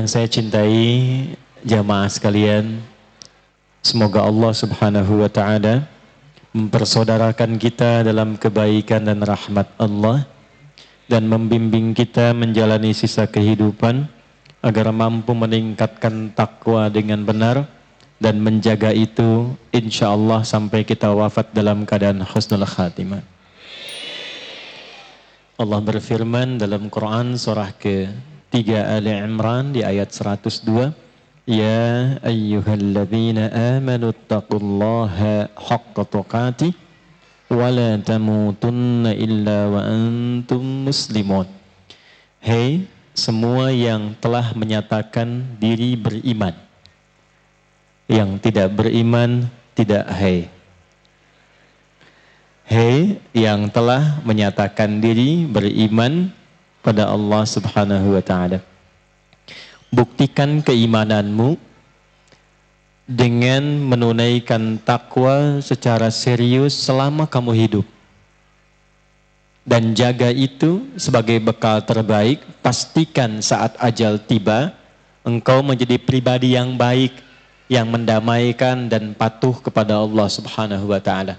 Yang saya cintai jamaah sekalian, semoga Allah Subhanahu wa taala mempersaudarakan kita dalam kebaikan dan rahmat Allah dan membimbing kita menjalani sisa kehidupan agar mampu meningkatkan takwa dengan benar dan menjaga itu insyaallah sampai kita wafat dalam keadaan husnul khatimah. Allah berfirman dalam Quran surah ke-3 Ali Imran di ayat 102, Ya ayyuhalladzina amanu taqullaha haqqa tuqatih wa la tamutunna illa wa antum muslimun. Hei semua yang telah menyatakan diri beriman. Yang tidak beriman tidak hai. Hei yang telah menyatakan diri beriman pada Allah Subhanahu wa taala. Buktikan keimananmu dengan menunaikan takwa secara serius selama kamu hidup. Dan jaga itu sebagai bekal terbaik. Pastikan saat ajal tiba, engkau menjadi pribadi yang baik, yang mendamaikan dan patuh kepada Allah Subhanahu wa ta'ala.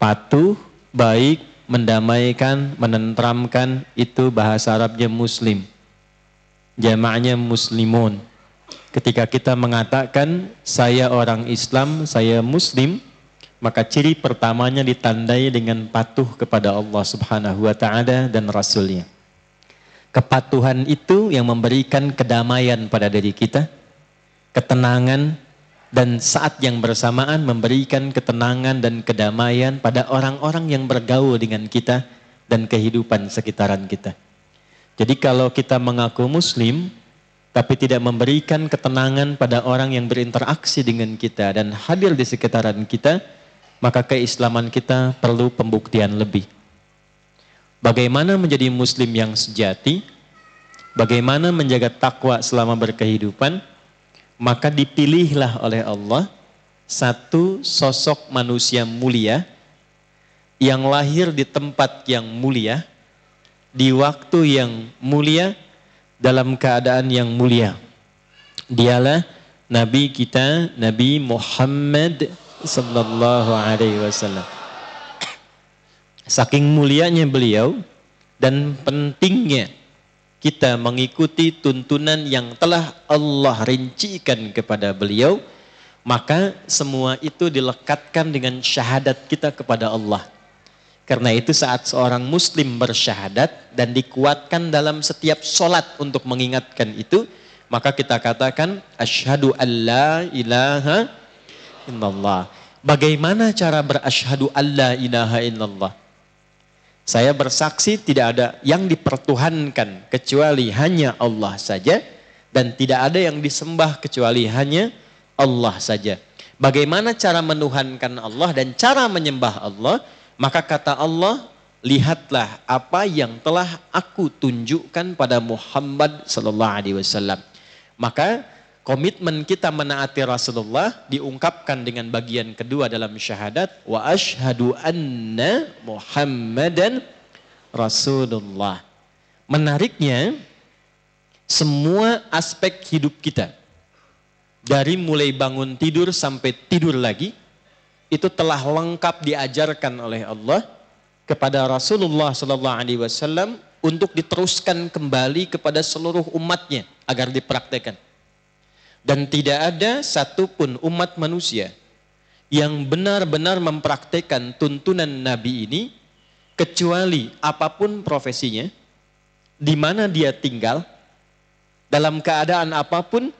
Patuh, baik, mendamaikan, menenteramkan, itu bahasa Arabnya muslim. Jamaknya muslimun. Ketika kita mengatakan saya orang Islam, saya muslim, maka ciri pertamanya ditandai dengan patuh kepada Allah Subhanahu wa taala dan Rasulnya. Kepatuhan itu yang memberikan kedamaian pada diri kita, ketenangan, dan saat yang bersamaan memberikan ketenangan dan kedamaian pada orang-orang yang bergaul dengan kita dan kehidupan sekitaran kita. Jadi kalau kita mengaku muslim, tapi tidak memberikan ketenangan pada orang yang berinteraksi dengan kita dan hadir di sekitaran kita, maka keislaman kita perlu pembuktian lebih. Bagaimana menjadi muslim yang sejati, bagaimana menjaga takwa selama berkehidupan, maka dipilihlah oleh Allah satu sosok manusia mulia yang lahir di tempat yang mulia, di waktu yang mulia, dalam keadaan yang mulia. Dialah Nabi kita, Nabi Muhammad sallallahu alaihi wasallam. Saking mulianya beliau dan pentingnya kita mengikuti tuntunan yang telah Allah rincikan kepada beliau, maka semua itu dilekatkan dengan syahadat kita kepada Allah. Karena itu saat seorang muslim bersyahadat dan dikuatkan dalam setiap solat untuk mengingatkan itu, maka kita katakan asyhadu alla ilaha illallah. Bagaimana cara berasyhadu alla ilaha illallah? Saya bersaksi tidak ada yang dipertuhankan kecuali hanya Allah saja, dan tidak ada yang disembah kecuali hanya Allah saja. Bagaimana cara menuhankan Allah dan cara menyembah Allah? Maka kata Allah, lihatlah apa yang telah aku tunjukkan pada Muhammad sallallahu alaihi wasallam. Maka komitmen kita menaati Rasulullah diungkapkan dengan bagian kedua dalam syahadat, wa asyhadu anna Muhammadan Rasulullah. Menariknya, semua aspek hidup kita, dari mulai bangun tidur sampai tidur lagi, itu telah lengkap diajarkan oleh Allah kepada Rasulullah sallallahu alaihi wasallam untuk diteruskan kembali kepada seluruh umatnya agar dipraktekkan. Dan tidak ada satupun umat manusia yang benar-benar mempraktekkan tuntunan Nabi ini kecuali apapun profesinya, di mana dia tinggal, dalam keadaan apapun,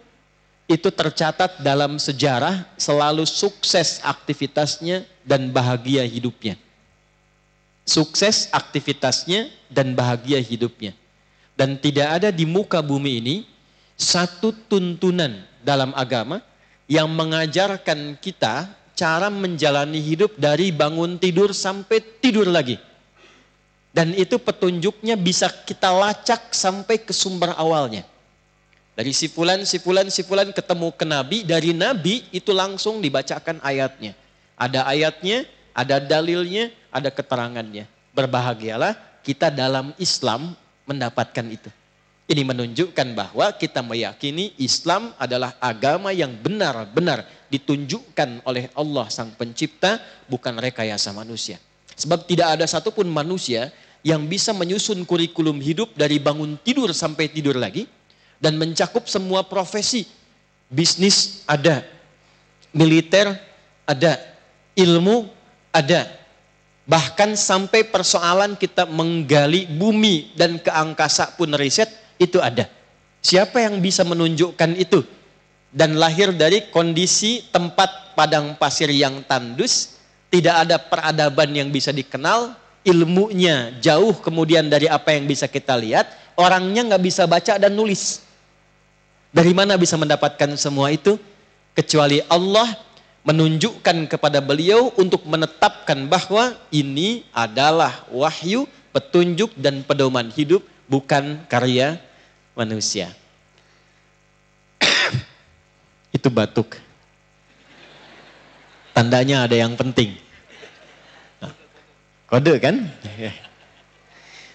itu tercatat dalam sejarah selalu sukses aktivitasnya dan bahagia hidupnya. Sukses aktivitasnya dan bahagia hidupnya. Dan tidak ada di muka bumi ini satu tuntunan dalam agama yang mengajarkan kita cara menjalani hidup dari bangun tidur sampai tidur lagi. Dan itu petunjuknya bisa kita lacak sampai ke sumber awalnya. Dari sipulan ketemu ke Nabi, dari Nabi itu langsung dibacakan ayatnya. Ada ayatnya, ada dalilnya, ada keterangannya. Berbahagialah kita dalam Islam mendapatkan itu. Ini menunjukkan bahwa kita meyakini Islam adalah agama yang benar-benar ditunjukkan oleh Allah Sang Pencipta, bukan rekayasa manusia. Sebab tidak ada satupun manusia yang bisa menyusun kurikulum hidup dari bangun tidur sampai tidur lagi, dan mencakup semua profesi. Bisnis ada, militer ada, ilmu ada. Bahkan sampai persoalan kita menggali bumi dan ke angkasa pun riset, itu ada. Siapa yang bisa menunjukkan itu? Dan lahir dari kondisi tempat padang pasir yang tandus, tidak ada peradaban yang bisa dikenal, ilmunya jauh kemudian dari apa yang bisa kita lihat, orangnya nggak bisa baca dan nulis. Dari mana bisa mendapatkan semua itu? Kecuali Allah menunjukkan kepada beliau untuk menetapkan bahwa ini adalah wahyu, petunjuk dan pedoman hidup, bukan karya manusia. Itu batuk. Tandanya ada yang penting. Nah, kode kan?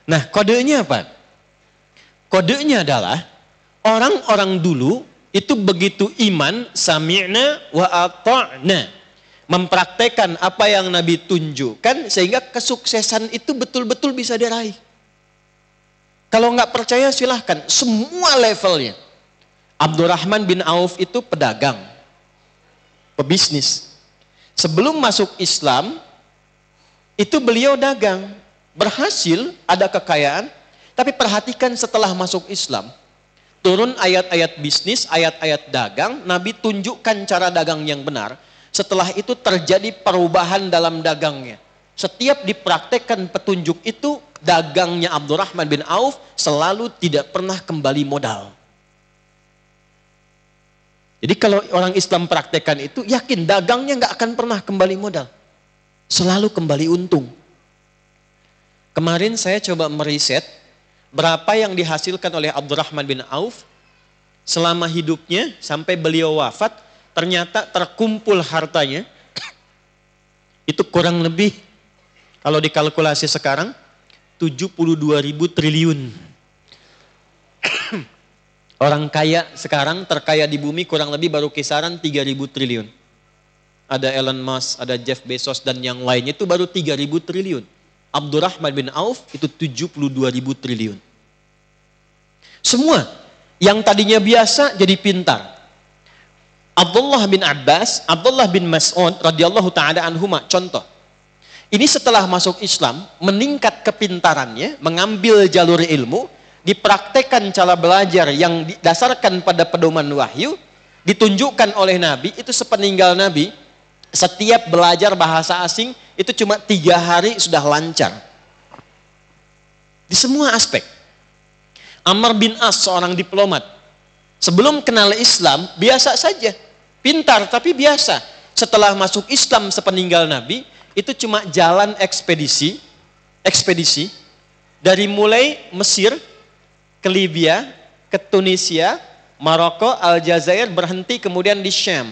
Nah, kodenya apa? Kodenya adalah orang-orang dulu itu begitu iman, sami'na wa ata'na. Mempraktekkan apa yang Nabi tunjukkan sehingga kesuksesan itu betul-betul bisa diraih. Kalau nggak percaya silahkan, semua levelnya. Abdurrahman bin Auf itu pedagang, pebisnis. Sebelum masuk Islam, itu beliau dagang. Berhasil, ada kekayaan. Tapi perhatikan setelah masuk Islam, turun ayat-ayat bisnis, ayat-ayat dagang, Nabi tunjukkan cara dagang yang benar. Setelah itu terjadi perubahan dalam dagangnya. Setiap dipraktekkan petunjuk itu, dagangnya Abdurrahman bin Auf selalu tidak pernah kembali modal. Jadi kalau orang Islam praktekkan itu, yakin dagangnya nggak akan pernah kembali modal. Selalu kembali untung. Kemarin saya coba meriset berapa yang dihasilkan oleh Abdurrahman bin Auf selama hidupnya sampai beliau wafat. Ternyata terkumpul hartanya itu kurang lebih, kalau dikalkulasi sekarang, 72.000 triliun. Orang kaya sekarang, terkaya di bumi kurang lebih baru kisaran 3.000 triliun. Ada Elon Musk, ada Jeff Bezos dan yang lainnya itu baru 3.000 triliun. Abdurrahman bin Auf itu 72.000 triliun. Semua yang tadinya biasa jadi pintar. Abdullah bin Abbas, Abdullah bin Mas'ud radhiyallahu taala anhuma, contoh. Ini setelah masuk Islam, meningkat kepintarannya, mengambil jalur ilmu, dipraktekkan cara belajar yang didasarkan pada pedoman wahyu, ditunjukkan oleh Nabi. Itu sepeninggal Nabi, setiap belajar bahasa asing itu cuma 3 hari sudah lancar. Di semua aspek. Amr bin As, seorang diplomat, sebelum kenal Islam, biasa saja. Pintar tapi biasa. Setelah masuk Islam sepeninggal Nabi, itu cuma jalan ekspedisi. Dari mulai Mesir, ke Libya, ke Tunisia, Maroko, Aljazair, berhenti kemudian di Syam.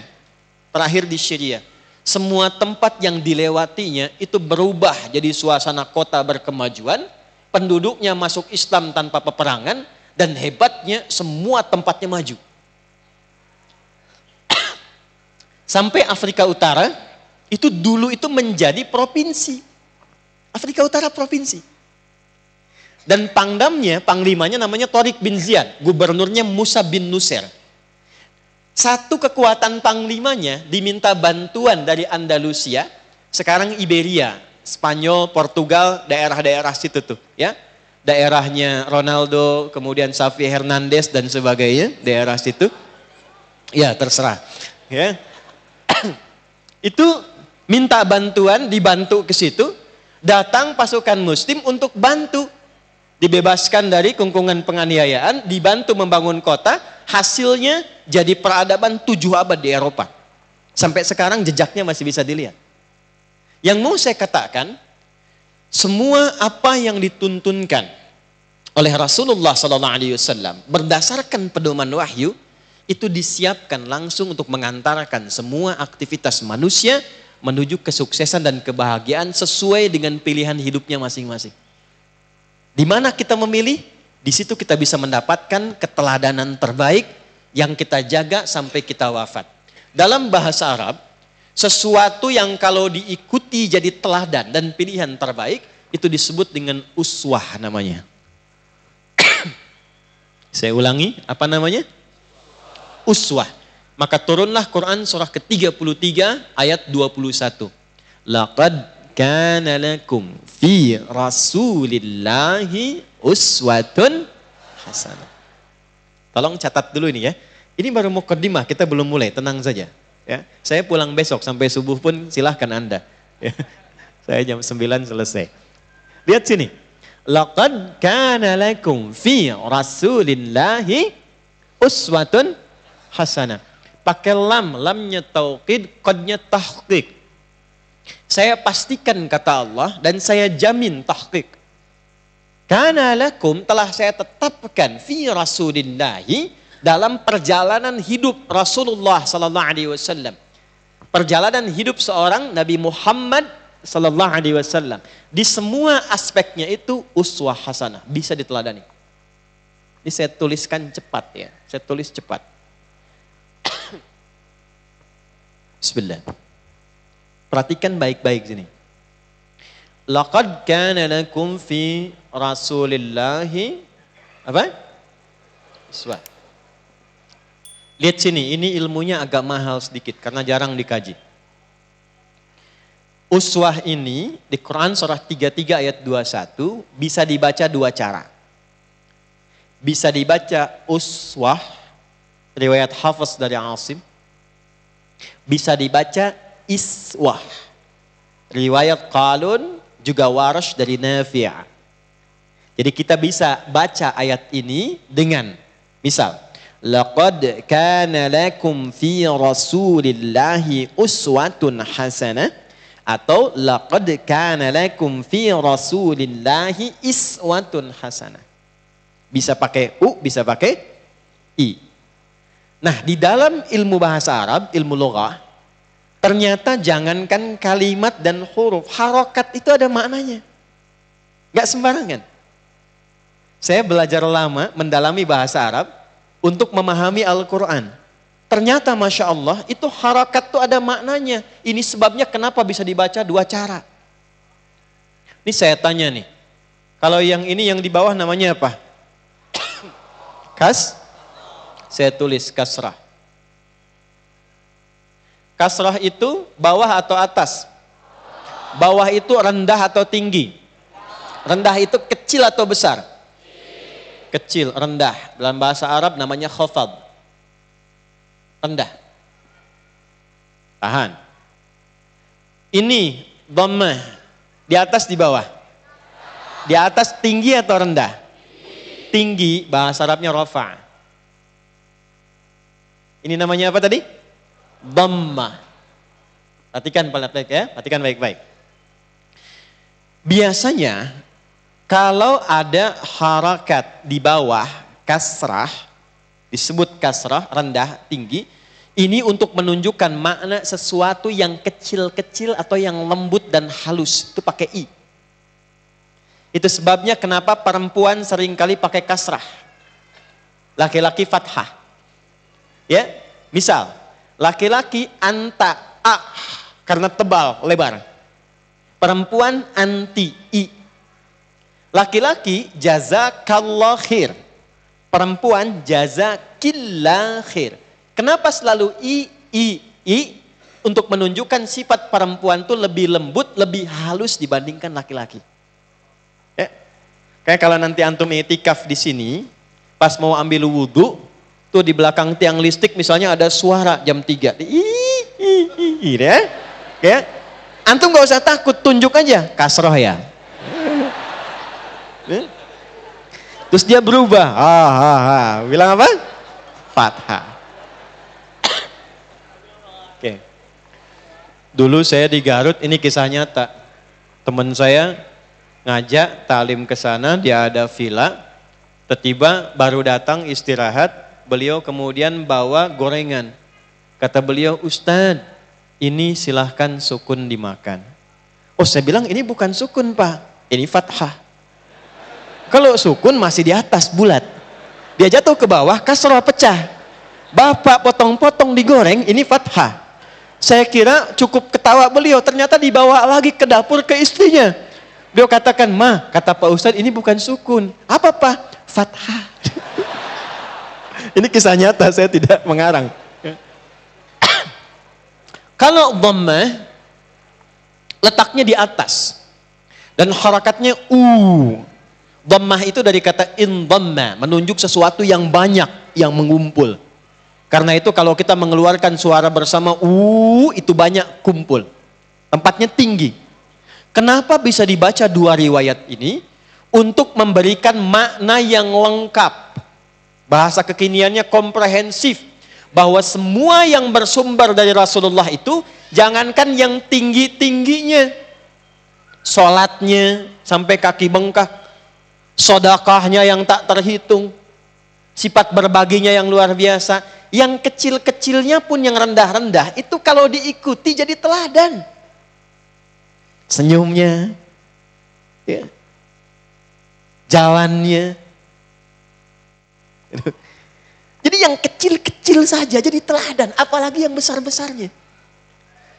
Terakhir di Syria. Semua tempat yang dilewatinya itu berubah jadi suasana kota berkemajuan. Penduduknya masuk Islam tanpa peperangan. Dan hebatnya semua tempatnya maju. Sampai Afrika Utara, itu dulu itu menjadi provinsi. Afrika Utara provinsi. Dan panglimanya namanya Tariq bin Ziyad. Gubernurnya Musa bin Nusair. Satu kekuatan panglimanya diminta bantuan dari Andalusia. Sekarang Iberia, Spanyol, Portugal, daerah-daerah situ tuh. Ya. Daerahnya Ronaldo, kemudian Xavi Hernandez dan sebagainya. Daerah situ. Ya terserah. Ya. Itu minta bantuan, dibantu ke situ, datang pasukan muslim untuk bantu, dibebaskan dari kungkungan penganiayaan, dibantu membangun kota, hasilnya jadi peradaban 7 abad di Eropa. Sampai sekarang jejaknya masih bisa dilihat. Yang mau saya katakan, semua apa yang dituntunkan oleh Rasulullah SAW berdasarkan pedoman wahyu, itu disiapkan langsung untuk mengantarkan semua aktivitas manusia menuju kesuksesan dan kebahagiaan sesuai dengan pilihan hidupnya masing-masing. Di mana kita memilih? Di situ kita bisa mendapatkan keteladanan terbaik yang kita jaga sampai kita wafat. Dalam bahasa Arab, sesuatu yang kalau diikuti jadi teladan dan pilihan terbaik, itu disebut dengan uswah namanya. Saya ulangi, apa namanya? Uswah. Maka turunlah Quran surah ke-33 ayat 21. Laqad kana lakum fi rasulillahi uswatun hasanah. Tolong catat dulu ini ya. Ini baru mukaddimah, kita belum mulai, tenang saja. Ya, saya pulang besok sampai subuh pun silahkan Anda. Ya, saya jam 9 selesai. Lihat sini. Laqad kana lakum fi rasulillahi uswatun hasanah. Pakai lamnya taukid, qadnya tahqiq. Saya pastikan kata Allah dan saya jamin tahqiq. Kana lakum telah saya tetapkan fi rasulillahi dalam perjalanan hidup Rasulullah sallallahu alaihi wasallam. Perjalanan hidup seorang Nabi Muhammad sallallahu alaihi wasallam di semua aspeknya itu uswah hasanah, bisa diteladani. Ini saya tuliskan cepat ya. Saya tulis cepat. Bismillah. Perhatikan baik-baik sini. Laqad kana lakum fi rasulillahi apa? Uswah. Lihat sini, ini ilmunya agak mahal sedikit karena jarang dikaji. Uswah ini di Quran surah 33 ayat 21 bisa dibaca dua cara. Bisa dibaca uswah, riwayat Hafiz dari Asim. Bisa dibaca iswah, riwayat Qalun juga Warash dari Nafi'. Jadi kita bisa baca ayat ini dengan misal laqad kana lakum fi rasulillahi uswatun hasanah atau laqad kana lakum fi rasulillahi iswatun hasanah. Bisa pakai u, bisa pakai i. Nah, di dalam ilmu bahasa Arab, ilmu loghah, ternyata jangankan kalimat dan huruf, harokat itu ada maknanya. Gak sembarangan. Saya belajar lama mendalami bahasa Arab untuk memahami Al-Quran. Ternyata Masya Allah itu harokat itu ada maknanya. Ini sebabnya kenapa bisa dibaca dua cara. Ini saya tanya nih, kalau yang ini yang di bawah namanya apa? Saya tulis kasrah. Kasrah itu bawah atau atas? Bawah itu rendah atau tinggi? Rendah itu kecil atau besar? Kecil, rendah. Dalam bahasa Arab namanya khafad. Rendah. Tahan. Ini dhammah. Di atas, di bawah? Di atas tinggi atau rendah? Tinggi, bahasa Arabnya rafa'. Ini namanya apa tadi? Dhammah. Perhatikan baik-baik ya, perhatikan baik-baik. Biasanya kalau ada harakat di bawah kasrah, disebut kasrah, rendah, tinggi, ini untuk menunjukkan makna sesuatu yang kecil-kecil atau yang lembut dan halus, itu pakai i. Itu sebabnya kenapa perempuan seringkali pakai kasrah. Laki-laki fathah. Ya, misal laki-laki anta a karena tebal, lebar. Perempuan anti i. Laki-laki jazakallah khair. Perempuan jazakillah khair. Kenapa selalu i? Untuk menunjukkan sifat perempuan itu lebih lembut, lebih halus dibandingkan laki-laki. Ya. Kayak kalau nanti antum i'tikaf di sini, pas mau ambil wudhu, tuh di belakang tiang listrik misalnya ada suara jam 3. Ya. Ya. Antum gak usah takut, tunjuk aja. Kasroh ya. Terus dia berubah. Bilang apa? Fathah. Oke. Dulu saya di Garut, ini kisah nyata. Teman saya ngajak talim ke sana, dia ada villa. Tiba-tiba baru datang istirahat, beliau kemudian bawa gorengan. Kata beliau, Ustadz, ini silahkan sukun dimakan. Oh, saya bilang ini bukan sukun, Pak. Ini fathah. Kalau sukun masih di atas bulat. Dia jatuh ke bawah, kasroh pecah. Bapak potong-potong digoreng, ini fathah. Saya kira cukup ketawa beliau, ternyata dibawa lagi ke dapur ke istrinya. Beliau katakan, "Ma," kata Pak Ustadz, "ini bukan sukun." "Apa, Pak?" "Fathah." Ini kisah nyata, saya tidak mengarang. Kalau dhammah, letaknya di atas. Dan harakatnya Dhammah itu dari kata indhamma, menunjuk sesuatu yang banyak, yang mengumpul. Karena itu kalau kita mengeluarkan suara bersama itu banyak kumpul. Tempatnya tinggi. Kenapa bisa dibaca dua riwayat ini? Untuk memberikan makna yang lengkap. Bahasa kekiniannya komprehensif. Bahwa semua yang bersumber dari Rasulullah itu, jangankan yang tinggi-tingginya. Sholatnya sampai kaki bengkak. Sedekahnya yang tak terhitung. Sifat berbaginya yang luar biasa. Yang kecil-kecilnya pun yang rendah-rendah. Itu kalau diikuti jadi teladan. Senyumnya. Ya. Jalannya. Jadi yang kecil-kecil saja jadi teladan. Apalagi yang besar-besarnya.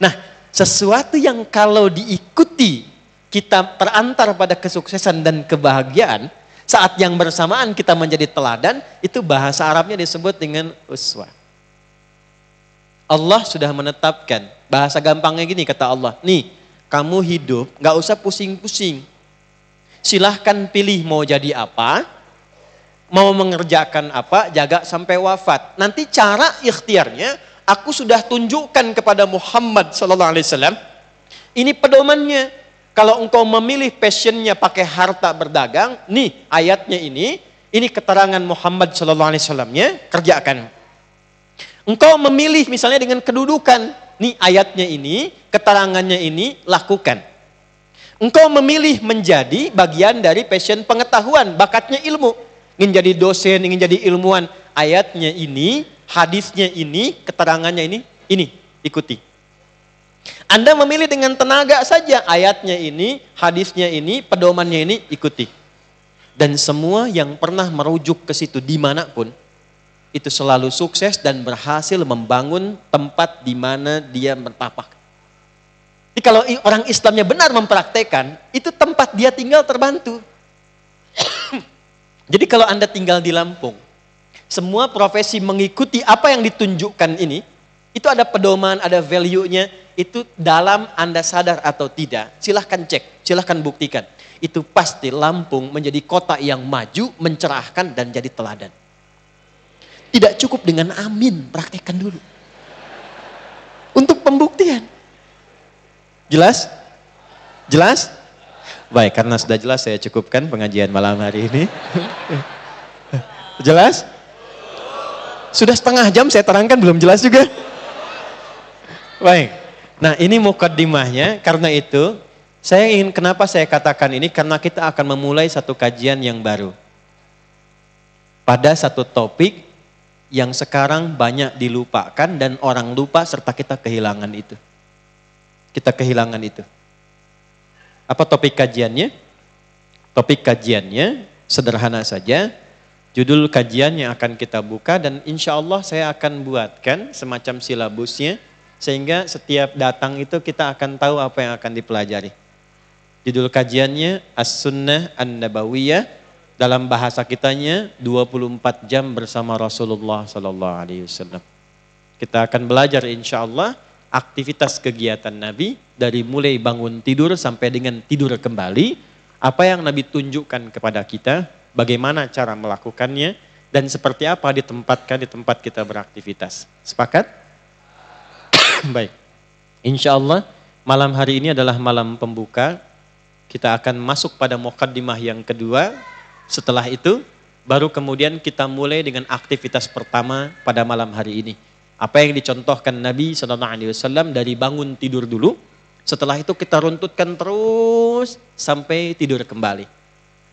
Nah, sesuatu yang kalau diikuti kita terantar pada kesuksesan dan kebahagiaan, saat yang bersamaan kita menjadi teladan, itu bahasa Arabnya disebut dengan uswah. Allah sudah menetapkan, bahasa gampangnya gini kata Allah, nih kamu hidup gak usah pusing-pusing. Silahkan pilih mau jadi apa, mau mengerjakan apa, jaga sampai wafat. Nanti cara ikhtiarnya, aku sudah tunjukkan kepada Muhammad SAW, ini pedomannya. Kalau engkau memilih passionnya pakai harta berdagang, nih ayatnya ini keterangan Muhammad SAW-nya, kerjakan. Engkau memilih misalnya dengan kedudukan, nih ayatnya ini, keterangannya ini, lakukan. Engkau memilih menjadi bagian dari passion pengetahuan, bakatnya ilmu. Ingin jadi dosen, ingin jadi ilmuwan, ayatnya ini, hadisnya ini, keterangannya ini, ikuti. Anda memilih dengan tenaga saja, ayatnya ini, hadisnya ini, pedomannya ini, ikuti. Dan semua yang pernah merujuk ke situ dimanapun, itu selalu sukses dan berhasil membangun tempat di mana dia bertapak. Jadi kalau orang Islamnya benar mempraktekkan, itu tempat dia tinggal terbantu. Jadi kalau Anda tinggal di Lampung, semua profesi mengikuti apa yang ditunjukkan ini, itu ada pedoman, ada value-nya, itu dalam Anda sadar atau tidak, silahkan cek, silahkan buktikan. Itu pasti Lampung menjadi kota yang maju, mencerahkan dan jadi teladan. Tidak cukup dengan amin, praktekkan dulu. Untuk pembuktian. Jelas? Jelas? Baik, karena sudah jelas saya cukupkan pengajian malam hari ini. Jelas? Sudah setengah jam saya terangkan, belum jelas juga. Baik. Nah, ini mukaddimahnya. Karena itu, kenapa saya katakan ini? Karena kita akan memulai satu kajian yang baru. Pada satu topik yang sekarang banyak dilupakan dan orang lupa serta kita kehilangan itu. Kita kehilangan itu. Apa topik kajiannya? Topik kajiannya sederhana saja. Judul kajian yang akan kita buka dan insya Allah saya akan buatkan semacam silabusnya. Sehingga setiap datang itu kita akan tahu apa yang akan dipelajari. Judul kajiannya As-Sunnah An-Nabawiyah, dalam bahasa kitanya 24 jam bersama Rasulullah SAW. Kita akan belajar insya Allah aktivitas kegiatan Nabi dari mulai bangun tidur sampai dengan tidur kembali. Apa yang Nabi tunjukkan kepada kita, bagaimana cara melakukannya, dan seperti apa ditempatkan di tempat kita beraktivitas. Sepakat? Baik, insya Allah malam hari ini adalah malam pembuka. Kita akan masuk pada muqaddimah yang kedua. Setelah itu baru kemudian kita mulai dengan aktivitas pertama pada malam hari ini. Apa yang dicontohkan Nabi SAW dari bangun tidur dulu. Setelah itu kita runtutkan terus sampai tidur kembali.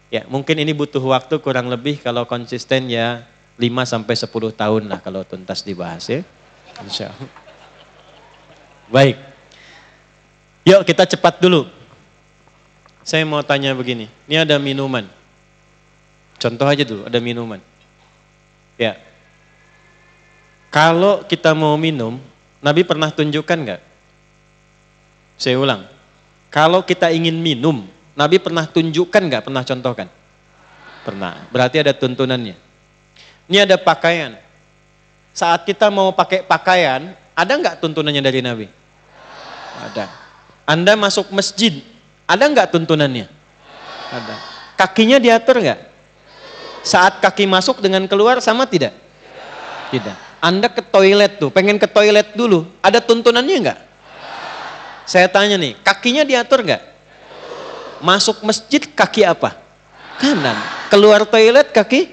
Ya, mungkin ini butuh waktu kurang lebih kalau konsisten ya 5-10 tahun lah kalau tuntas dibahas ya. Insya Allah. Baik, yuk kita cepat dulu. Saya mau tanya begini, ini ada minuman. Contoh aja dulu, ada minuman. Ya. Kalau kita mau minum, Nabi pernah tunjukkan nggak? Saya ulang. Kalau kita ingin minum, Nabi pernah tunjukkan nggak? Pernah contohkan? Pernah. Berarti ada tuntunannya. Ini ada pakaian. Saat kita mau pakai pakaian, ada nggak tuntunannya dari Nabi? Ada. Anda masuk masjid, ada nggak tuntunannya? Ada. Kakinya diatur nggak? Saat kaki masuk dengan keluar sama tidak? Tidak. Anda ke toilet tuh, pengen ke toilet dulu, ada tuntunannya nggak? Saya tanya nih, kakinya diatur nggak? Masuk masjid kaki apa? Kanan. Keluar toilet kaki?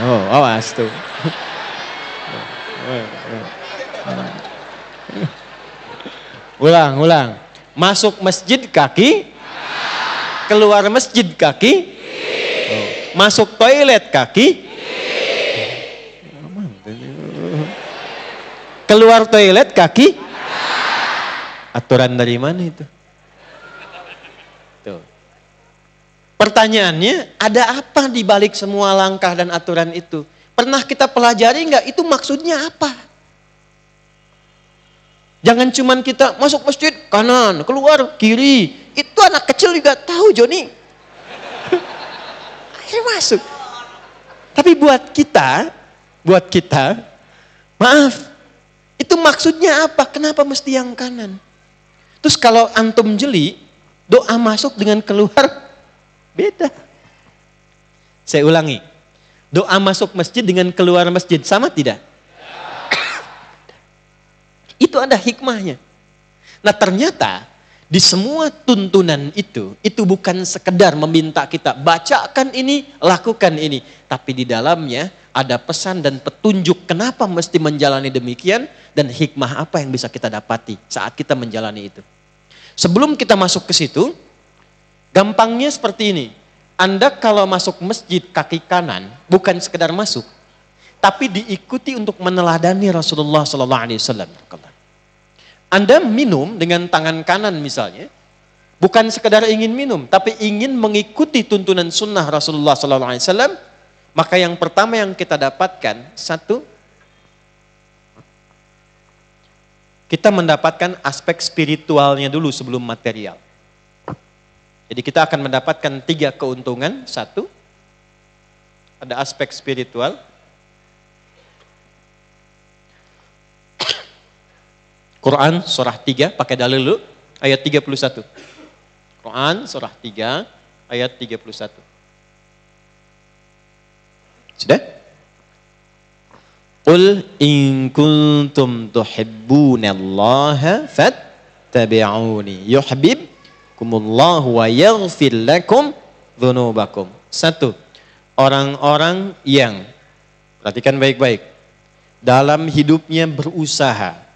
Oh, awas tuh. Ulang. Masuk masjid kaki, keluar masjid kaki, masuk toilet kaki, keluar toilet kaki. Aturan dari mana itu? Tuh. Pertanyaannya, ada apa di balik semua langkah dan aturan itu? Pernah kita pelajari nggak? Itu maksudnya apa? Jangan cuman kita masuk masjid kanan, keluar kiri. Itu anak kecil juga tahu, Joni. Akhirnya masuk. Tapi buat kita, maaf, itu maksudnya apa? Kenapa mesti yang kanan? Terus kalau antum jeli, doa masuk dengan keluar beda. Saya ulangi, doa masuk masjid dengan keluar masjid sama tidak? Itu ada hikmahnya. Nah ternyata di semua tuntunan itu bukan sekedar meminta kita bacakan ini, lakukan ini. Tapi di dalamnya ada pesan dan petunjuk kenapa mesti menjalani demikian dan hikmah apa yang bisa kita dapati saat kita menjalani itu. Sebelum kita masuk ke situ, gampangnya seperti ini. Anda kalau masuk masjid kaki kanan bukan sekedar masuk, tapi diikuti untuk meneladani Rasulullah SAW. Anda minum dengan tangan kanan misalnya, bukan sekedar ingin minum, tapi ingin mengikuti tuntunan sunnah Rasulullah SAW. Maka yang pertama yang kita dapatkan, satu, kita mendapatkan aspek spiritualnya dulu sebelum material. Jadi kita akan mendapatkan 3 keuntungan. Satu, ada aspek spiritual. Quran surah 3, pakai dalil dulu, ayat 31. Quran surah 3, ayat 31. Sudah? Qul in kuntum tuhibbunallaha fattabi'uni yuhibbukumullahu wa yaghfir lakum dzunubakum. Satu, orang-orang yang, perhatikan baik-baik, dalam hidupnya berusaha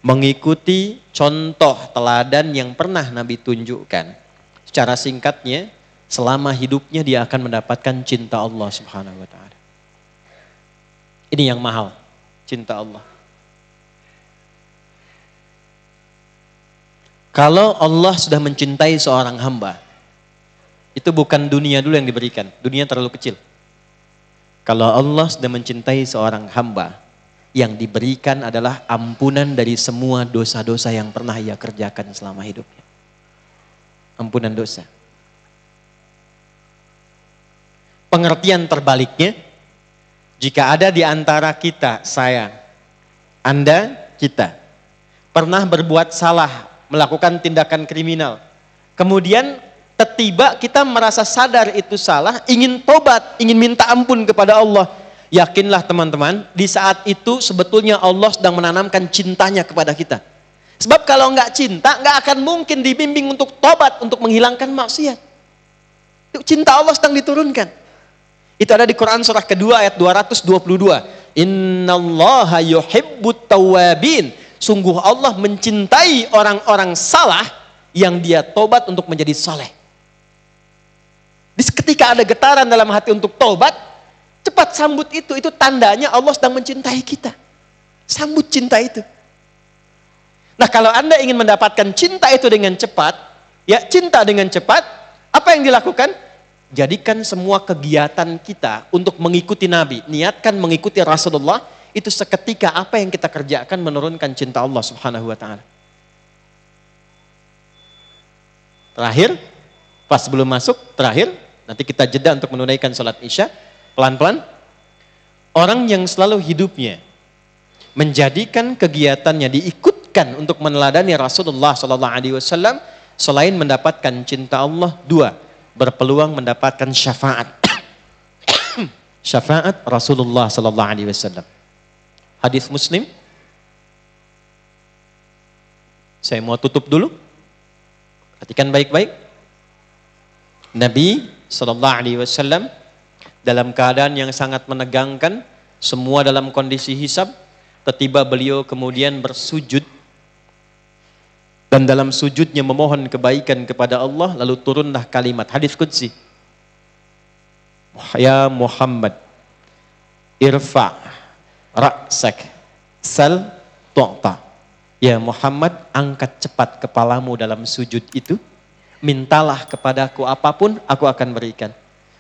mengikuti contoh teladan yang pernah Nabi tunjukkan. Secara singkatnya, selama hidupnya dia akan mendapatkan cinta Allah Subhanahu wa taala. Ini yang mahal, cinta Allah. Kalau Allah sudah mencintai seorang hamba, itu bukan dunia dulu yang diberikan, dunia terlalu kecil. Kalau Allah sudah mencintai seorang hamba, yang diberikan adalah ampunan dari semua dosa-dosa yang pernah ia kerjakan selama hidupnya. Ampunan dosa. Pengertian terbaliknya, jika ada di antara kita, saya, Anda, kita, pernah berbuat salah, melakukan tindakan kriminal, kemudian tiba-tiba kita merasa sadar itu salah, ingin tobat, ingin minta ampun kepada Allah, yakinlah teman-teman, di saat itu sebetulnya Allah sedang menanamkan cintanya kepada kita. Sebab kalau nggak cinta, nggak akan mungkin dibimbing untuk tobat, untuk menghilangkan maksiat. Cinta Allah sedang diturunkan. Itu ada di Quran surah kedua ayat 222. Innallaha yuhibbut tawwabin. Sungguh Allah mencintai orang-orang salah yang dia tobat untuk menjadi saleh. Ketika ada getaran dalam hati untuk tobat, cepat sambut itu tandanya Allah sedang mencintai kita. Sambut cinta itu. Nah kalau Anda ingin mendapatkan cinta itu dengan cepat, ya cinta dengan cepat, apa yang dilakukan? Jadikan semua kegiatan kita untuk mengikuti Nabi. Niatkan mengikuti Rasulullah. Itu seketika apa yang kita kerjakan menurunkan cinta Allah subhanahu wa ta'ala. Terakhir, pas belum masuk, terakhir. Nanti kita jeda untuk menunaikan salat isya. Pelan-pelan. Orang yang selalu hidupnya menjadikan kegiatannya diikutkan untuk meneladani Rasulullah SAW. Selain mendapatkan cinta Allah, dua. Berpeluang mendapatkan syafaat. Syafaat Rasulullah SAW. Hadis Muslim. Saya mau tutup dulu. Perhatikan baik-baik. Nabi SAW dalam keadaan yang sangat menegangkan, semua dalam kondisi hisab, tiba-tiba beliau kemudian bersujud. Dan dalam sujudnya memohon kebaikan kepada Allah, lalu turunlah kalimat hadis qudsi. Ya Muhammad, irfa' ra'sak sal tu'ta. Ya Muhammad, angkat cepat kepalamu dalam sujud itu. Mintalah kepadaku apapun, aku akan berikan.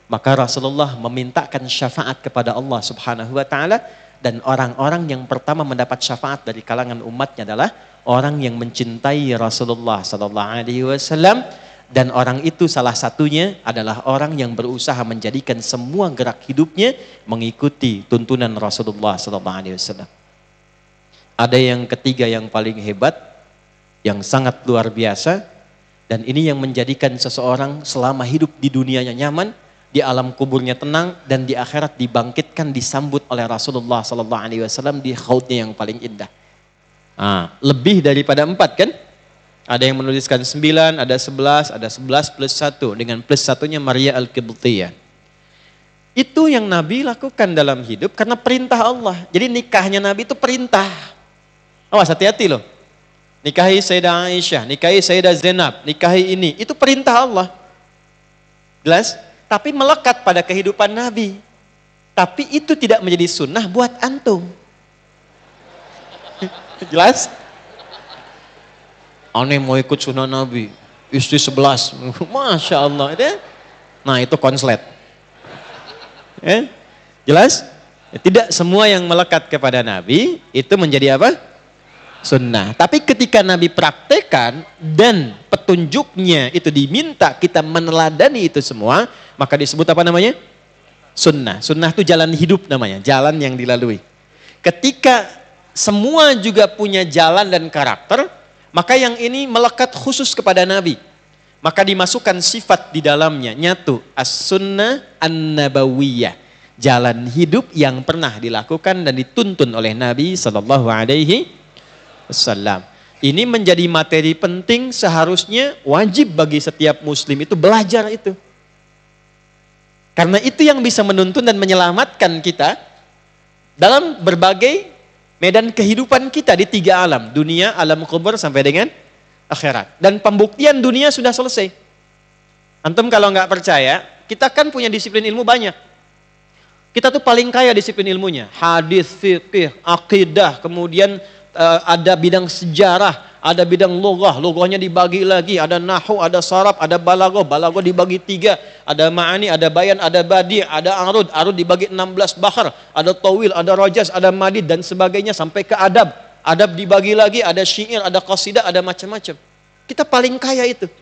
Maka Rasulullah memintakan syafaat kepada Allah subhanahu wa ta'ala. Dan orang-orang yang pertama mendapat syafaat dari kalangan umatnya adalah orang yang mencintai Rasulullah SAW. Dan orang itu salah satunya adalah orang yang berusaha menjadikan semua gerak hidupnya mengikuti tuntunan Rasulullah SAW. Ada yang ketiga yang paling hebat, yang sangat luar biasa. Dan ini yang menjadikan seseorang selama hidup di dunianya nyaman, di alam kuburnya tenang, dan di akhirat dibangkitkan, disambut oleh Rasulullah SAW di khautnya yang paling indah. Lebih daripada 4 kan? Ada yang menuliskan 9, ada 11, ada 11 plus 1. Dengan plus 1-nya Maria Al-Qibtiyah. Itu yang Nabi lakukan dalam hidup karena perintah Allah. Jadi nikahnya Nabi itu perintah. Awas, hati-hati loh. Nikahi Sayyidah Aisyah, nikahi Sayyidah Zainab, nikahi ini. Itu perintah Allah. Jelas? Tapi melekat pada kehidupan Nabi. Tapi itu tidak menjadi sunnah buat antum. Jelas? Aneh mau ikut sunnah Nabi. Istri 11. Masya Allah. Nah itu konslet. Jelas? Tidak semua yang melekat kepada Nabi itu menjadi apa? Sunnah. Tapi ketika Nabi praktekkan dan petunjuknya itu diminta kita meneladani itu semua, maka disebut apa namanya? Sunnah. Sunnah itu jalan hidup namanya, jalan yang dilalui. Ketika semua juga punya jalan dan karakter, maka yang ini melekat khusus kepada Nabi. Maka dimasukkan sifat di dalamnya, nyatu as-sunnah an-nabawiyah. Jalan hidup yang pernah dilakukan dan dituntun oleh Nabi SAW. Ini menjadi materi penting, seharusnya wajib bagi setiap muslim itu belajar itu. Karena itu yang bisa menuntun dan menyelamatkan kita dalam berbagai medan kehidupan kita di 3 alam. Dunia, alam kubur, sampai dengan akhirat. Dan pembuktian dunia sudah selesai. Antum kalau nggak percaya, kita kan punya disiplin ilmu banyak. Kita tuh paling kaya disiplin ilmunya. Hadis, fikih, akidah, kemudian ada bidang sejarah, ada bidang lughah, lughahnya dibagi lagi, ada nahwu, ada saraf, ada balaghah, balaghah dibagi 3, ada ma'ani, ada bayan, ada badi', ada arud, arud dibagi 16 bahar, ada tawil, ada rajaz, ada madid dan sebagainya sampai ke adab. Adab dibagi lagi, ada syair, ada qasidah, ada macam-macam. Kita paling kaya itu.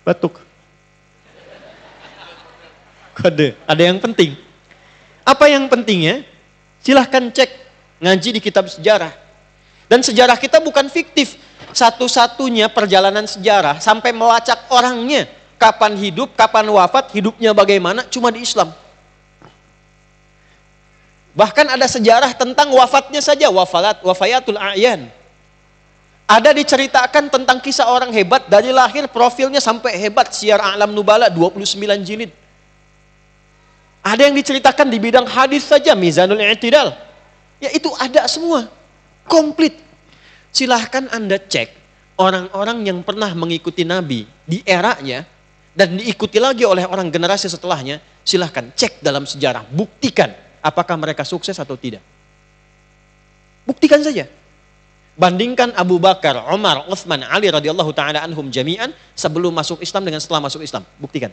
Batuk. Kode, ada yang penting. Apa yang pentingnya? Silahkan cek. Ngaji di kitab sejarah. Dan sejarah kita bukan fiktif. Satu-satunya perjalanan sejarah sampai melacak orangnya. Kapan hidup, kapan wafat, hidupnya bagaimana, cuma di Islam. Bahkan ada sejarah tentang wafatnya saja, wafayatul a'yan. Ada diceritakan tentang kisah orang hebat, dari lahir profilnya sampai hebat, Syiar A'lam Nubala 29 jilid. Ada yang diceritakan di bidang hadis saja, Mizanul I'tidal. Ya itu ada semua, komplit. Silahkan Anda cek orang-orang yang pernah mengikuti Nabi di eranya dan diikuti lagi oleh orang generasi setelahnya. Silahkan cek dalam sejarah, buktikan apakah mereka sukses atau tidak. Buktikan saja. Bandingkan Abu Bakar, Umar, Utsman, Ali radhiyallahu taala anhum jami'an sebelum masuk Islam dengan setelah masuk Islam. Buktikan.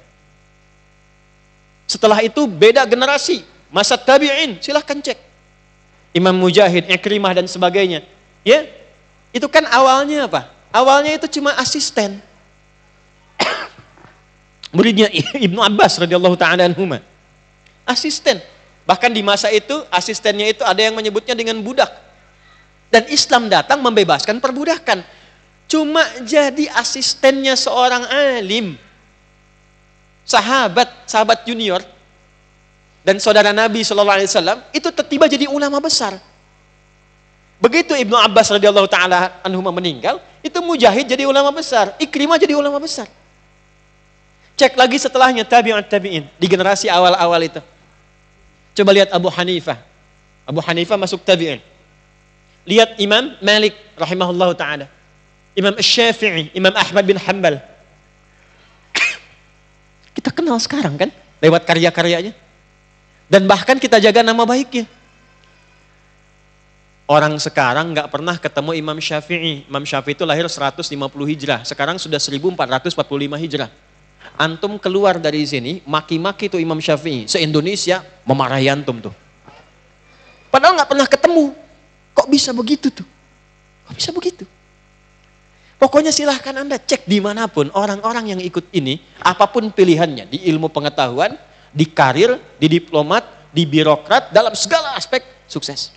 Setelah itu beda generasi, masa tabi'in, silahkan cek. Imam Mujahid, Ikrimah dan sebagainya. Ya, itu kan awalnya apa? Awalnya itu cuma asisten. Muridnya Ibnu Abbas radhiyallahu ta'ala anhuma. Asisten. Bahkan di masa itu, asistennya itu ada yang menyebutnya dengan budak. Dan Islam datang membebaskan perbudakan. Cuma jadi asistennya seorang alim. Sahabat junior. Dan saudara Nabi SAW, itu tiba jadi ulama besar. Begitu Ibnu Abbas radhiyallahu ta'ala anhuma meninggal, itu Mujahid jadi ulama besar. Ikrimah jadi ulama besar. Cek lagi setelahnya tabi'in di generasi awal-awal itu. Coba lihat Abu Hanifah. Abu Hanifah masuk tabi'in. Lihat Imam Malik rahimahullahu taala. Imam Syafi'i, Imam Ahmad bin Hanbal. Kita kenal sekarang kan lewat karya-karyanya. Dan bahkan kita jaga nama baiknya. Orang sekarang nggak pernah ketemu Imam Syafi'i. Imam Syafi'i itu lahir 150 Hijrah. Sekarang sudah 1445 Hijrah. Antum keluar dari sini, maki-maki tuh Imam Syafi'i. Se-Indonesia memarahi antum tuh. Padahal nggak pernah ketemu. Kok bisa begitu tuh? Kok bisa begitu? Pokoknya silahkan Anda cek dimanapun orang-orang yang ikut ini, apapun pilihannya, di ilmu pengetahuan, di karir, di diplomat, di birokrat, dalam segala aspek sukses.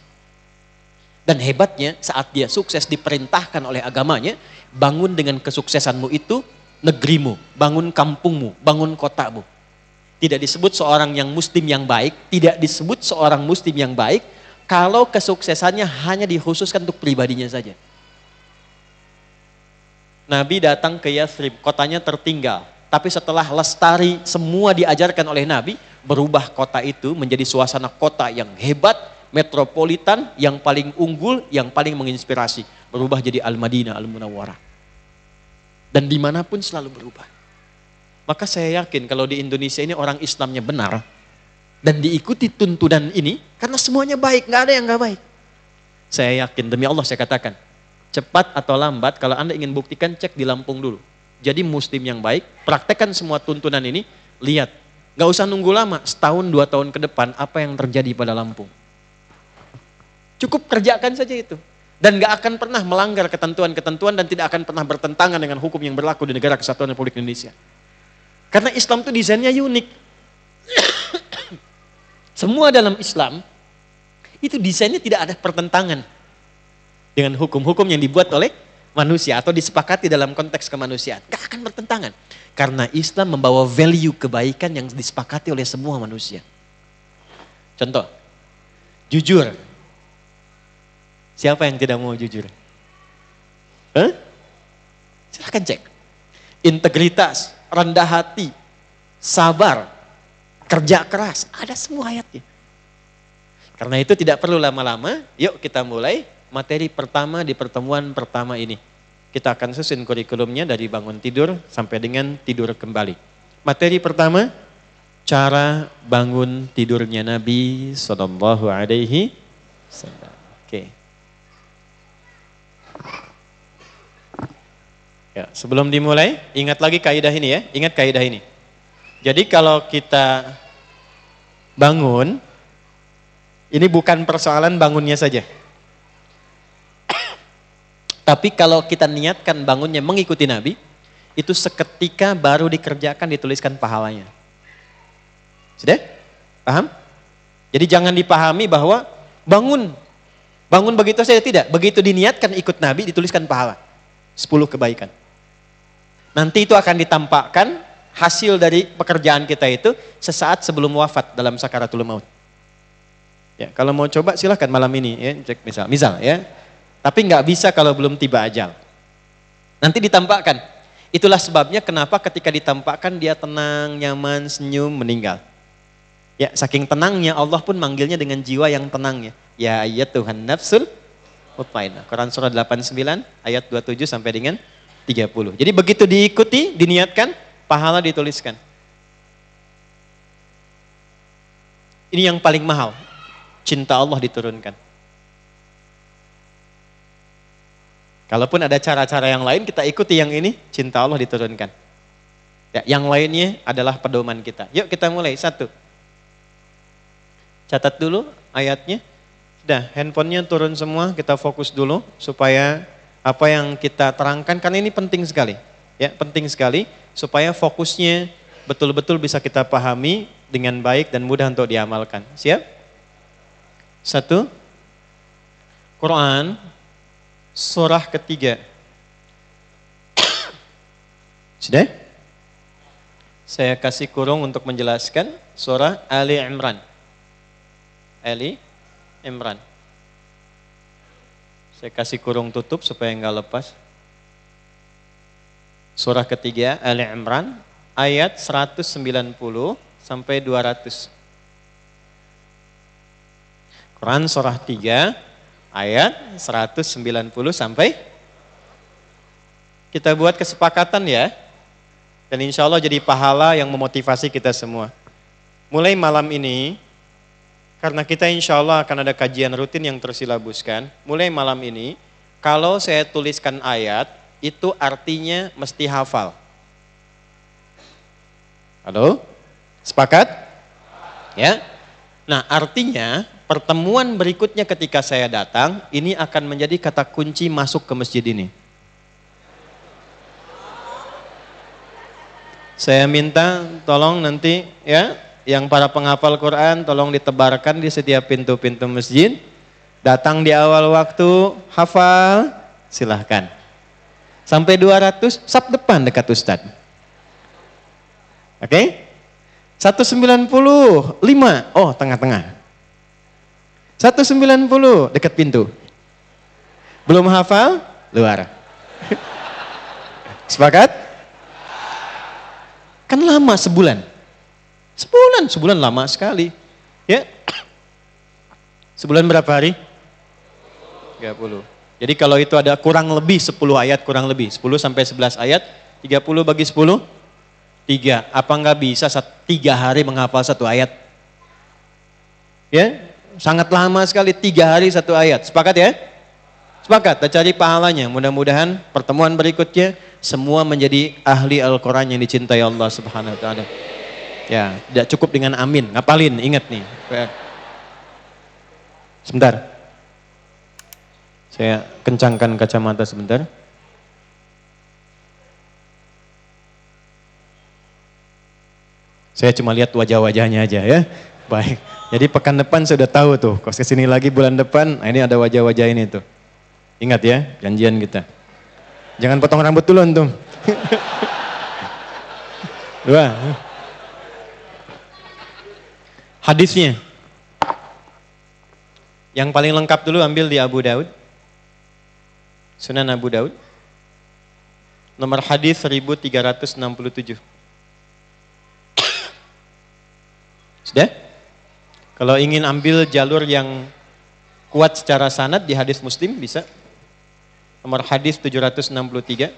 Dan hebatnya saat dia sukses diperintahkan oleh agamanya, bangun dengan kesuksesanmu itu negerimu, bangun kampungmu, bangun kotamu. Tidak disebut seorang yang muslim yang baik, tidak disebut seorang muslim yang baik, kalau kesuksesannya hanya dikhususkan untuk pribadinya saja. Nabi datang ke Yathrib, kotanya tertinggal. Tapi setelah lestari semua diajarkan oleh Nabi, berubah kota itu menjadi suasana kota yang hebat, metropolitan, yang paling unggul, yang paling menginspirasi. Berubah jadi Al-Madinah, Al-Munawwarah. Dan dimanapun selalu berubah. Maka saya yakin kalau di Indonesia ini orang Islamnya benar, dan diikuti tuntunan ini, karena semuanya baik, nggak ada yang nggak baik. Saya yakin, demi Allah saya katakan, cepat atau lambat, kalau Anda ingin buktikan, cek di Lampung dulu. Jadi muslim yang baik, praktekkan semua tuntunan ini, lihat. Nggak usah nunggu lama, setahun, 2 tahun ke depan, apa yang terjadi pada Lampung. Cukup kerjakan saja itu. Dan gak akan pernah melanggar ketentuan-ketentuan dan tidak akan pernah bertentangan dengan hukum yang berlaku di negara kesatuan Republik Indonesia. Karena Islam itu desainnya unik. Semua dalam Islam, itu desainnya tidak ada pertentangan dengan hukum-hukum yang dibuat oleh manusia atau disepakati dalam konteks kemanusiaan. Gak akan bertentangan. Karena Islam membawa value kebaikan yang disepakati oleh semua manusia. Contoh, jujur. Siapa yang tidak mau jujur? Silahkan cek. Integritas, rendah hati, sabar, kerja keras, ada semua ayatnya. Karena itu tidak perlu lama-lama, yuk kita mulai materi pertama di pertemuan pertama ini. Kita akan susun kurikulumnya dari bangun tidur sampai dengan tidur kembali. Materi pertama, cara bangun tidurnya Nabi Sallallahu Alaihi Wasallam. Oke. Ya, sebelum dimulai, ingat lagi kaidah ini ya, ingat kaidah ini. Jadi kalau kita bangun, ini bukan persoalan bangunnya saja. Tapi kalau kita niatkan bangunnya mengikuti Nabi, itu seketika baru dikerjakan dituliskan pahalanya. Sudah? Paham? Jadi jangan dipahami bahwa bangun begitu saja, tidak. Begitu diniatkan ikut Nabi dituliskan pahala. 10 kebaikan. Nanti itu akan ditampakkan hasil dari pekerjaan kita itu sesaat sebelum wafat dalam sakaratul maut. Ya, kalau mau coba silahkan malam ini ya, cek misal ya. Tapi nggak bisa kalau belum tiba ajal. Nanti ditampakkan. Itulah sebabnya kenapa ketika ditampakkan dia tenang, nyaman, senyum, meninggal. Ya, saking tenangnya Allah pun manggilnya dengan jiwa yang tenangnya. Ya ayyatuhan nafsul mutmainnah. Quran surah 89 ayat 27 sampai dengan 30. Jadi begitu diikuti, diniatkan, pahala dituliskan. Ini yang paling mahal. Cinta Allah diturunkan. Kalaupun ada cara-cara yang lain, kita ikuti yang ini, cinta Allah diturunkan. Ya, yang lainnya adalah pedoman kita. Yuk kita mulai. 1. Catat dulu ayatnya. Sudah, handphonenya turun semua, kita fokus dulu supaya apa yang kita terangkan, karena ini penting sekali. Ya, penting sekali supaya fokusnya betul-betul bisa kita pahami dengan baik dan mudah untuk diamalkan. Siap? 1. Quran surah ketiga. Sudah? Saya kasih kurung untuk menjelaskan surah Ali Imran. Ali Imran. Saya kasih kurung tutup supaya enggak lepas. Surah ketiga Ali Imran ayat 190 sampai 200. Quran surah 3 ayat 190 sampai. Kita buat kesepakatan ya. Dan insya Allah jadi pahala yang memotivasi kita semua. Mulai malam ini, karena kita insya Allah akan ada kajian rutin yang tersilabuskan. Mulai malam ini, kalau saya tuliskan ayat, itu artinya mesti hafal. Halo? Sepakat? Ya? Nah, artinya pertemuan berikutnya ketika saya datang, ini akan menjadi kata kunci masuk ke masjid ini. Saya minta tolong nanti ya, yang para penghafal Quran tolong ditebarkan di setiap pintu-pintu masjid. Datang di awal waktu, hafal, silahkan. Sampai 200, saf depan dekat Ustadz. Oke? 195, oh tengah-tengah. 190 dekat pintu. Belum hafal, luar. Sepakat? Kan lama sebulan. Sebulan lama sekali. Ya. Sebulan berapa hari? 30. Jadi kalau itu ada kurang lebih 10 ayat, kurang lebih 10 sampai 11 ayat, 30 bagi 10, 3. Apa enggak bisa 3 hari menghafal 1 ayat? Ya, sangat lama sekali 3 hari 1 ayat. Sepakat ya? Sepakat, kita cari pahalanya. Mudah-mudahan pertemuan berikutnya semua menjadi ahli Al-Quran yang dicintai Allah Subhanahu wa ta'ala. Ya, tidak cukup dengan amin, ngapalin, ingat nih. Sebentar. Saya kencangkan kacamata sebentar. Saya cuma lihat wajah-wajahnya aja ya. Baik. Jadi pekan depan saya udah tahu tuh. Kalau kesini lagi bulan depan, nah ini ada wajah-wajah ini tuh. Ingat ya, janjian kita. Jangan potong rambut dulu antum. 2. Hadisnya. Yang paling lengkap dulu ambil di Abu Daud. Sunan Abu Daud. Nomor hadis 1367. Sudah? Kalau ingin ambil jalur yang kuat secara sanad di hadis Muslim bisa. Nomor hadis 763.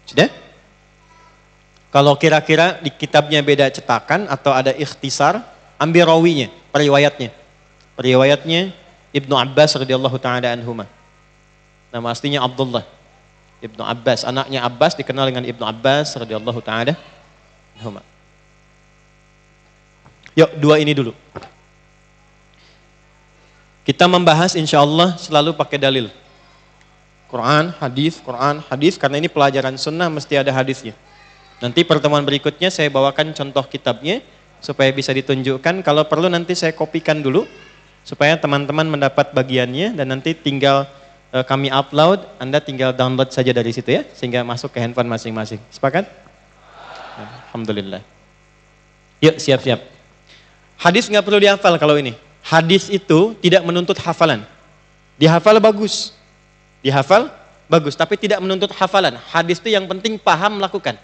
Sudah? Kalau kira-kira di kitabnya beda cetakan atau ada ikhtisar, ambil rawinya, periwayatnya. Periwayatnya Ibnu Abbas radhiyallahu taala anhuma. Nama aslinya Abdullah. Ibnu Abbas, anaknya Abbas dikenal dengan Ibnu Abbas radhiyallahu taala anhuma. Yuk, 2 ini dulu. Kita membahas insya Allah selalu pakai dalil. Quran, hadis, karena ini pelajaran sunnah mesti ada hadisnya. Nanti pertemuan berikutnya saya bawakan contoh kitabnya supaya bisa ditunjukkan. Kalau perlu nanti saya kopikan dulu supaya teman-teman mendapat bagiannya dan nanti tinggal kami upload, Anda tinggal download saja dari situ ya, sehingga masuk ke handphone masing-masing. Sepakat? Alhamdulillah. Yuk siap-siap. Hadis nggak perlu dihafal kalau ini. Hadis itu tidak menuntut hafalan. Dihafal bagus. Dihafal bagus, tapi tidak menuntut hafalan. Hadis itu yang penting paham, lakukan.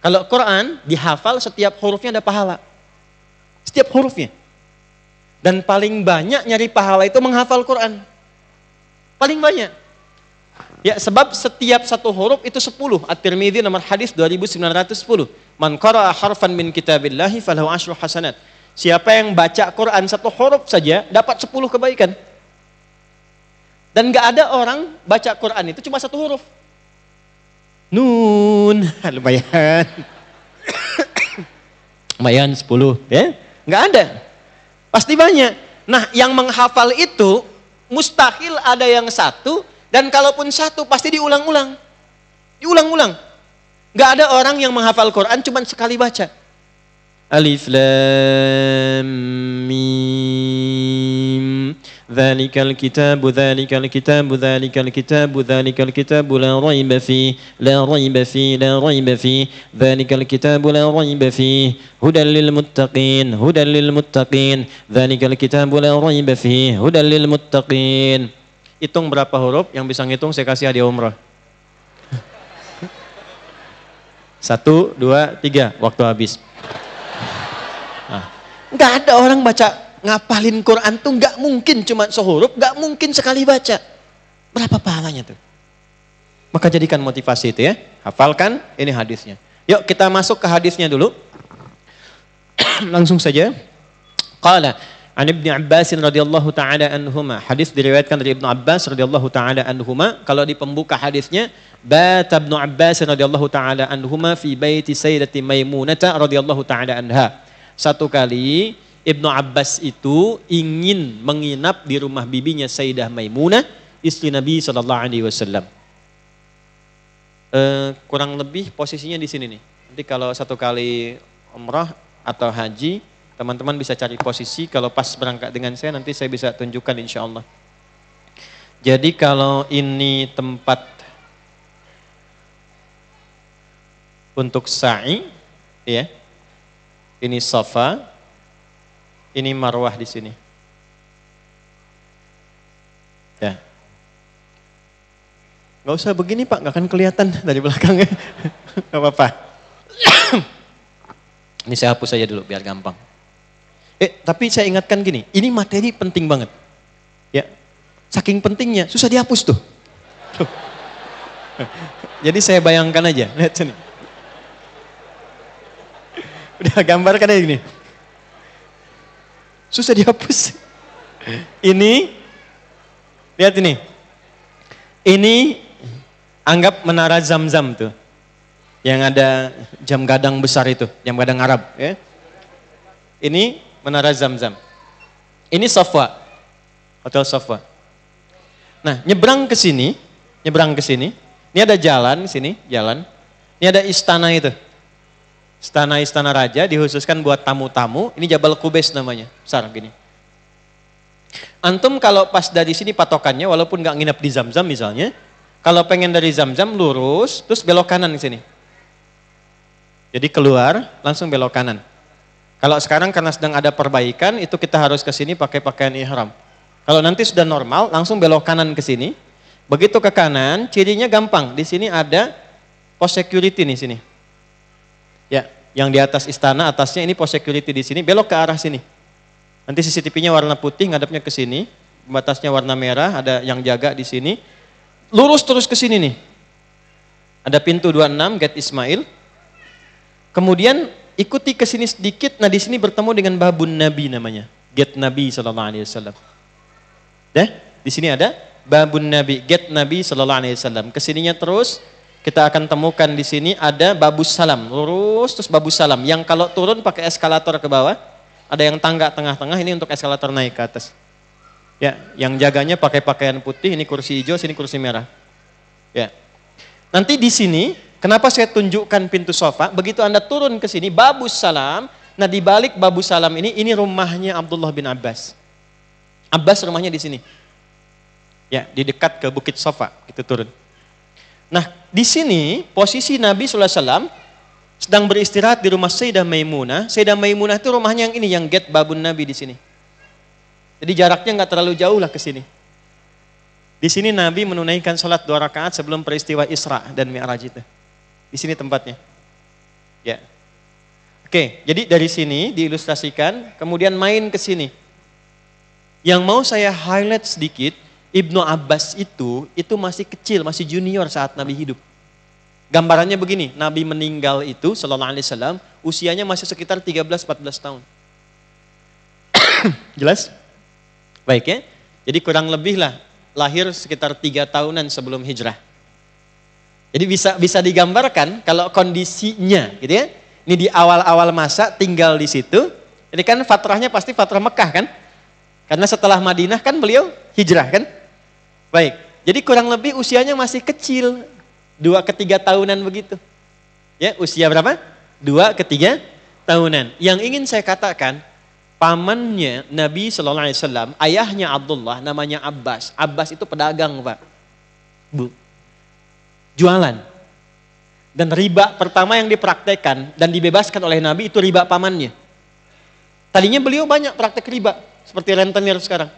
Kalau Quran dihafal setiap hurufnya ada pahala. Setiap hurufnya. Dan paling banyak nyari pahala itu menghafal Quran. Paling banyak. Ya, sebab setiap satu huruf itu 10. At-Tirmidzi nomor hadis 2910. Man qara'a harfan min kitabillahi falahu 10 hasanat. Siapa yang baca Quran 1 huruf saja dapat 10 kebaikan. Dan gak ada orang baca Quran itu cuma 1 huruf. Nun, lumayan. lumayan 10, ya. Nggak ada. Pasti banyak. Nah, yang menghafal itu mustahil ada yang satu, dan kalaupun satu pasti diulang-ulang. Diulang-ulang. Nggak ada orang yang menghafal Quran cuma sekali baca. Alif Lam Mim. Dzalikal kitabu dzalikal kitabu dzalikal kitabu dzalikal kitabu la raiba fi la raiba fi la raiba fi dzalikal kitabu la raiba fi hudan lil muttaqin hudan lil muttaqin dzalikal kitabu la raiba fi hudan lil muttaqin. Hitung berapa huruf, yang bisa ngitung saya kasih hadiah umrah. 1, 2, 3, waktu habis. Nah, nggak ada orang baca ngapalin Quran tuh nggak mungkin cuma sehuruf, nggak mungkin sekali baca. Berapa pahalanya tuh? Maka jadikan motivasi itu ya. Hafalkan, ini hadisnya. Yuk kita masuk ke hadisnya dulu. Langsung saja. Qala an Ibnu Abbas radhiyallahu taala anhuma. Hadis diriwayatkan dari Ibnu Abbas radhiyallahu taala anhuma. Kalau di pembuka hadisnya, bata Ibnu Abbas radhiyallahu taala anhuma fi baiti Sayyidati Maimunah radhiyallahu taala anha. Satu kali Ibnu Abbas itu ingin menginap di rumah bibinya Sayyidah Maimunah, istri Nabi SAW. Kurang lebih posisinya di sini nih. Nanti kalau satu kali umrah atau haji, teman-teman bisa cari posisi. Kalau pas berangkat dengan saya, nanti saya bisa tunjukkan insya Allah. Jadi kalau ini tempat untuk sa'i, ya, ini Safa. Ini Marwah di sini. Ya. Nggak usah begini Pak, nggak akan kelihatan dari belakangnya. Nggak apa-apa. Ini saya hapus saja dulu biar gampang. Tapi saya ingatkan gini, ini materi penting banget. Ya. Saking pentingnya, susah dihapus tuh. Jadi saya bayangkan aja, lihat sini. Udah gambarkan aja gini. Susah dihapus. Ini, lihat ini. Ini anggap menara Zam-Zam tuh. Yang ada jam gadang besar itu, jam gadang Arab. Ya. Ini menara Zam-Zam. Ini Safa, Hotel Safa. Nah, nyebrang ke sini. Ini ada jalan sini, jalan. Ini ada istana itu. Istana raja dikhususkan buat tamu-tamu. Ini Jabal Qubais namanya, besar gini. Antum kalau pas dari sini patokannya, walaupun nggak nginep di Zam-Zam misalnya, kalau pengen dari Zam-Zam lurus, terus belok kanan ke sini. Jadi keluar, langsung belok kanan. Kalau sekarang karena sedang ada perbaikan, itu kita harus ke sini pakai pakaian ihram. Kalau nanti sudah normal, langsung belok kanan ke sini. Begitu ke kanan, cirinya gampang. Di sini ada pos security nih sini. Ya, yang di atas istana, atasnya ini pos security di sini, belok ke arah sini. Nanti CCTV-nya warna putih, ngadepnya ke sini, batasnya warna merah, ada yang jaga di sini. Lurus terus ke sini nih. Ada pintu 26, Gate Ismail. Kemudian ikuti ke sini sedikit, nah di sini bertemu dengan Babun Nabi namanya, Gate Nabi SAW. Di sini ada Babun Nabi, Gate Nabi SAW. Kesininya terus. Kita akan temukan di sini ada Babus Salam, lurus terus Babus Salam. Yang kalau turun pakai eskalator ke bawah, ada yang tangga tengah-tengah, ini untuk eskalator naik ke atas. Ya, yang jaganya pakai pakaian putih, ini kursi hijau, sini kursi merah. Ya. Nanti di sini, kenapa saya tunjukkan pintu sofa? Begitu Anda turun ke sini, Babus Salam. Nah, di balik Babus Salam ini rumahnya Abdullah bin Abbas. Abbas rumahnya di sini. Ya, di dekat ke Bukit Sofa, itu turun. Nah, di sini posisi Nabi SAW sedang beristirahat di rumah Sayyidah Maimunah. Sayyidah Maimunah itu rumahnya yang ini, yang Gate Babun Nabi di sini. Jadi jaraknya nggak terlalu jauh lah ke sini. Di sini Nabi menunaikan sholat 2 rakaat sebelum peristiwa Isra dan Mi'raj itu. Di sini tempatnya. Ya. Oke, jadi dari sini diilustrasikan, kemudian main ke sini. Yang mau saya highlight sedikit, Ibnu Abbas itu masih kecil, masih junior saat Nabi hidup. Gambarannya begini, Nabi meninggal itu sallallahu alaihi wasallam usianya masih sekitar 13-14 tahun. Jelas? Baik ya. Jadi kurang lebih lah lahir sekitar 3 tahunan sebelum hijrah. Jadi bisa digambarkan kalau kondisinya gitu ya. Ini di awal-awal masa tinggal di situ. Ini kan fatrahnya pasti fatrah Mekah kan? Karena setelah Madinah kan beliau hijrah kan? Baik, jadi kurang lebih usianya masih kecil. 2 ke 3 tahunan begitu. Ya, usia berapa? 2 ke 3 tahunan. Yang ingin saya katakan, pamannya Nabi SAW, ayahnya Abdullah, namanya Abbas. Abbas itu pedagang Pak. Bu. Jualan. Dan riba pertama yang dipraktekkan dan dibebaskan oleh Nabi itu riba pamannya. Tadinya beliau banyak praktek riba, seperti rentenir sekarang.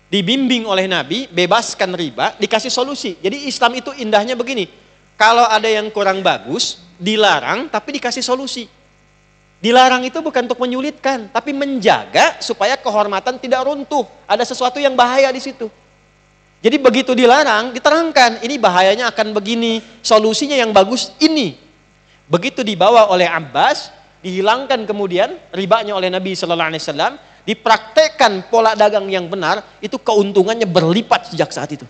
Dibimbing oleh Nabi, bebaskan riba, dikasih solusi. Jadi Islam itu indahnya begini, kalau ada yang kurang bagus, dilarang tapi dikasih solusi. Dilarang itu bukan untuk menyulitkan, tapi menjaga supaya kehormatan tidak runtuh. Ada sesuatu yang bahaya di situ. Jadi begitu dilarang, diterangkan, ini bahayanya akan begini, solusinya yang bagus ini. Begitu dibawa oleh Abbas, dihilangkan kemudian ribanya oleh Nabi SAW, dipraktekkan pola dagang yang benar, itu keuntungannya berlipat sejak saat itu.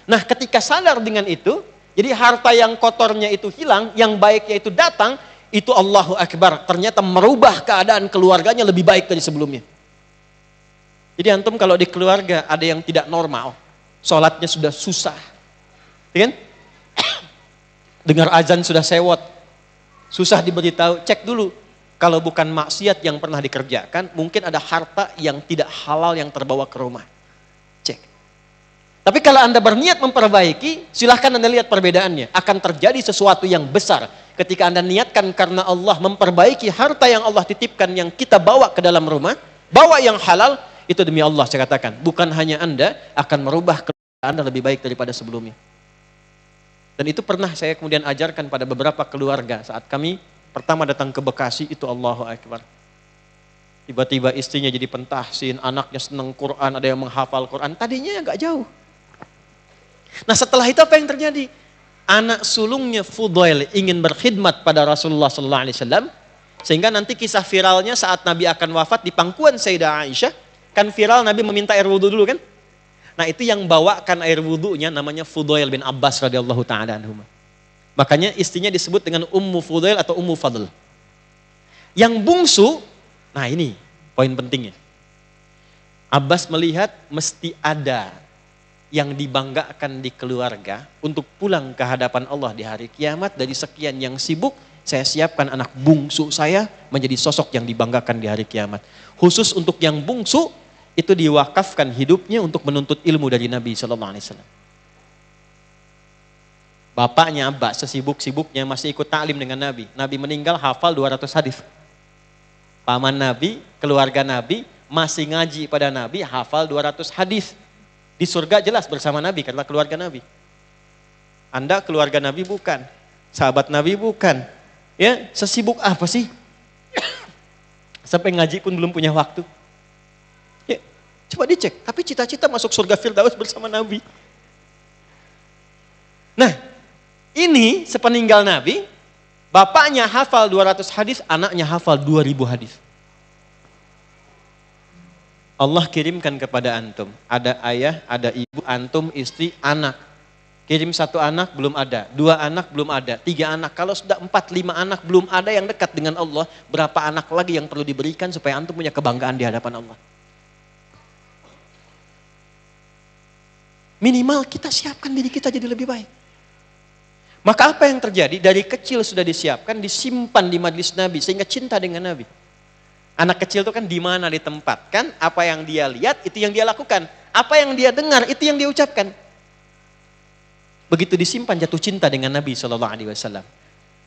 Nah, ketika sadar dengan itu, jadi harta yang kotornya itu hilang, yang baiknya itu datang, itu Allahu Akbar, ternyata merubah keadaan keluarganya lebih baik dari sebelumnya. Jadi antum kalau di keluarga ada yang tidak normal, sholatnya sudah susah, kan? Dengar azan sudah sewot, susah diberitahu, cek dulu. Kalau bukan maksiat yang pernah dikerjakan, mungkin ada harta yang tidak halal yang terbawa ke rumah. Cek. Tapi kalau Anda berniat memperbaiki, silahkan Anda lihat perbedaannya. Akan terjadi sesuatu yang besar. Ketika Anda niatkan karena Allah memperbaiki harta yang Allah titipkan yang kita bawa ke dalam rumah, bawa yang halal, itu demi Allah saya katakan. Bukan hanya Anda akan merubah keluarga Anda lebih baik daripada sebelumnya. Dan itu pernah saya kemudian ajarkan pada beberapa keluarga saat kami pertama datang ke Bekasi, itu Allahu Akbar. Tiba-tiba istrinya jadi pentahsin, anaknya senang Quran, ada yang menghafal Quran. Tadinya agak jauh. Nah setelah itu apa yang terjadi? Anak sulungnya Fudail ingin berkhidmat pada Rasulullah SAW. Sehingga nanti kisah viralnya saat Nabi akan wafat di pangkuan Sayyidah Aisyah. Kan viral Nabi meminta air wudhu dulu kan? Nah itu yang bawakan air wudhunya namanya Fudail bin Abbas radhiyallahu ta'ala anhuma. Makanya istrinya disebut dengan Ummu Fudail atau Ummu Fadl. Yang bungsu, nah ini poin pentingnya. Abbas melihat mesti ada yang dibanggakan di keluarga untuk pulang ke hadapan Allah di hari kiamat. Dari sekian yang sibuk, saya siapkan anak bungsu saya menjadi sosok yang dibanggakan di hari kiamat. Khusus untuk yang bungsu, itu diwakafkan hidupnya untuk menuntut ilmu dari Nabi SAW. Bapaknya Abbas sesibuk-sibuknya masih ikut ta'lim dengan Nabi. Nabi meninggal hafal 200 hadis. Paman Nabi, keluarga Nabi masih ngaji pada Nabi hafal 200 hadis. Di surga jelas bersama Nabi karena keluarga Nabi. Anda keluarga Nabi bukan, sahabat Nabi bukan. Ya, sesibuk apa sih? Sampai ngaji pun belum punya waktu. Ya, coba dicek, tapi cita-cita masuk surga Firdaus bersama Nabi. Nah, ini sepeninggal Nabi, bapaknya hafal 200 hadis, anaknya hafal 2000 hadis. Allah kirimkan kepada antum, ada ayah, ada ibu, antum, istri, anak. Kirim 1 anak belum ada, 2 anak belum ada, 3 anak. Kalau sudah 4, 5 anak belum ada yang dekat dengan Allah, berapa anak lagi yang perlu diberikan supaya antum punya kebanggaan di hadapan Allah? Minimal kita siapkan diri kita jadi lebih baik. Maka apa yang terjadi? Dari kecil sudah disiapkan, disimpan di majlis Nabi sehingga cinta dengan Nabi. Anak kecil itu kan di mana ditempatkan, apa yang dia lihat itu yang dia lakukan, apa yang dia dengar itu yang dia ucapkan. Begitu disimpan jatuh cinta dengan Nabi SAW.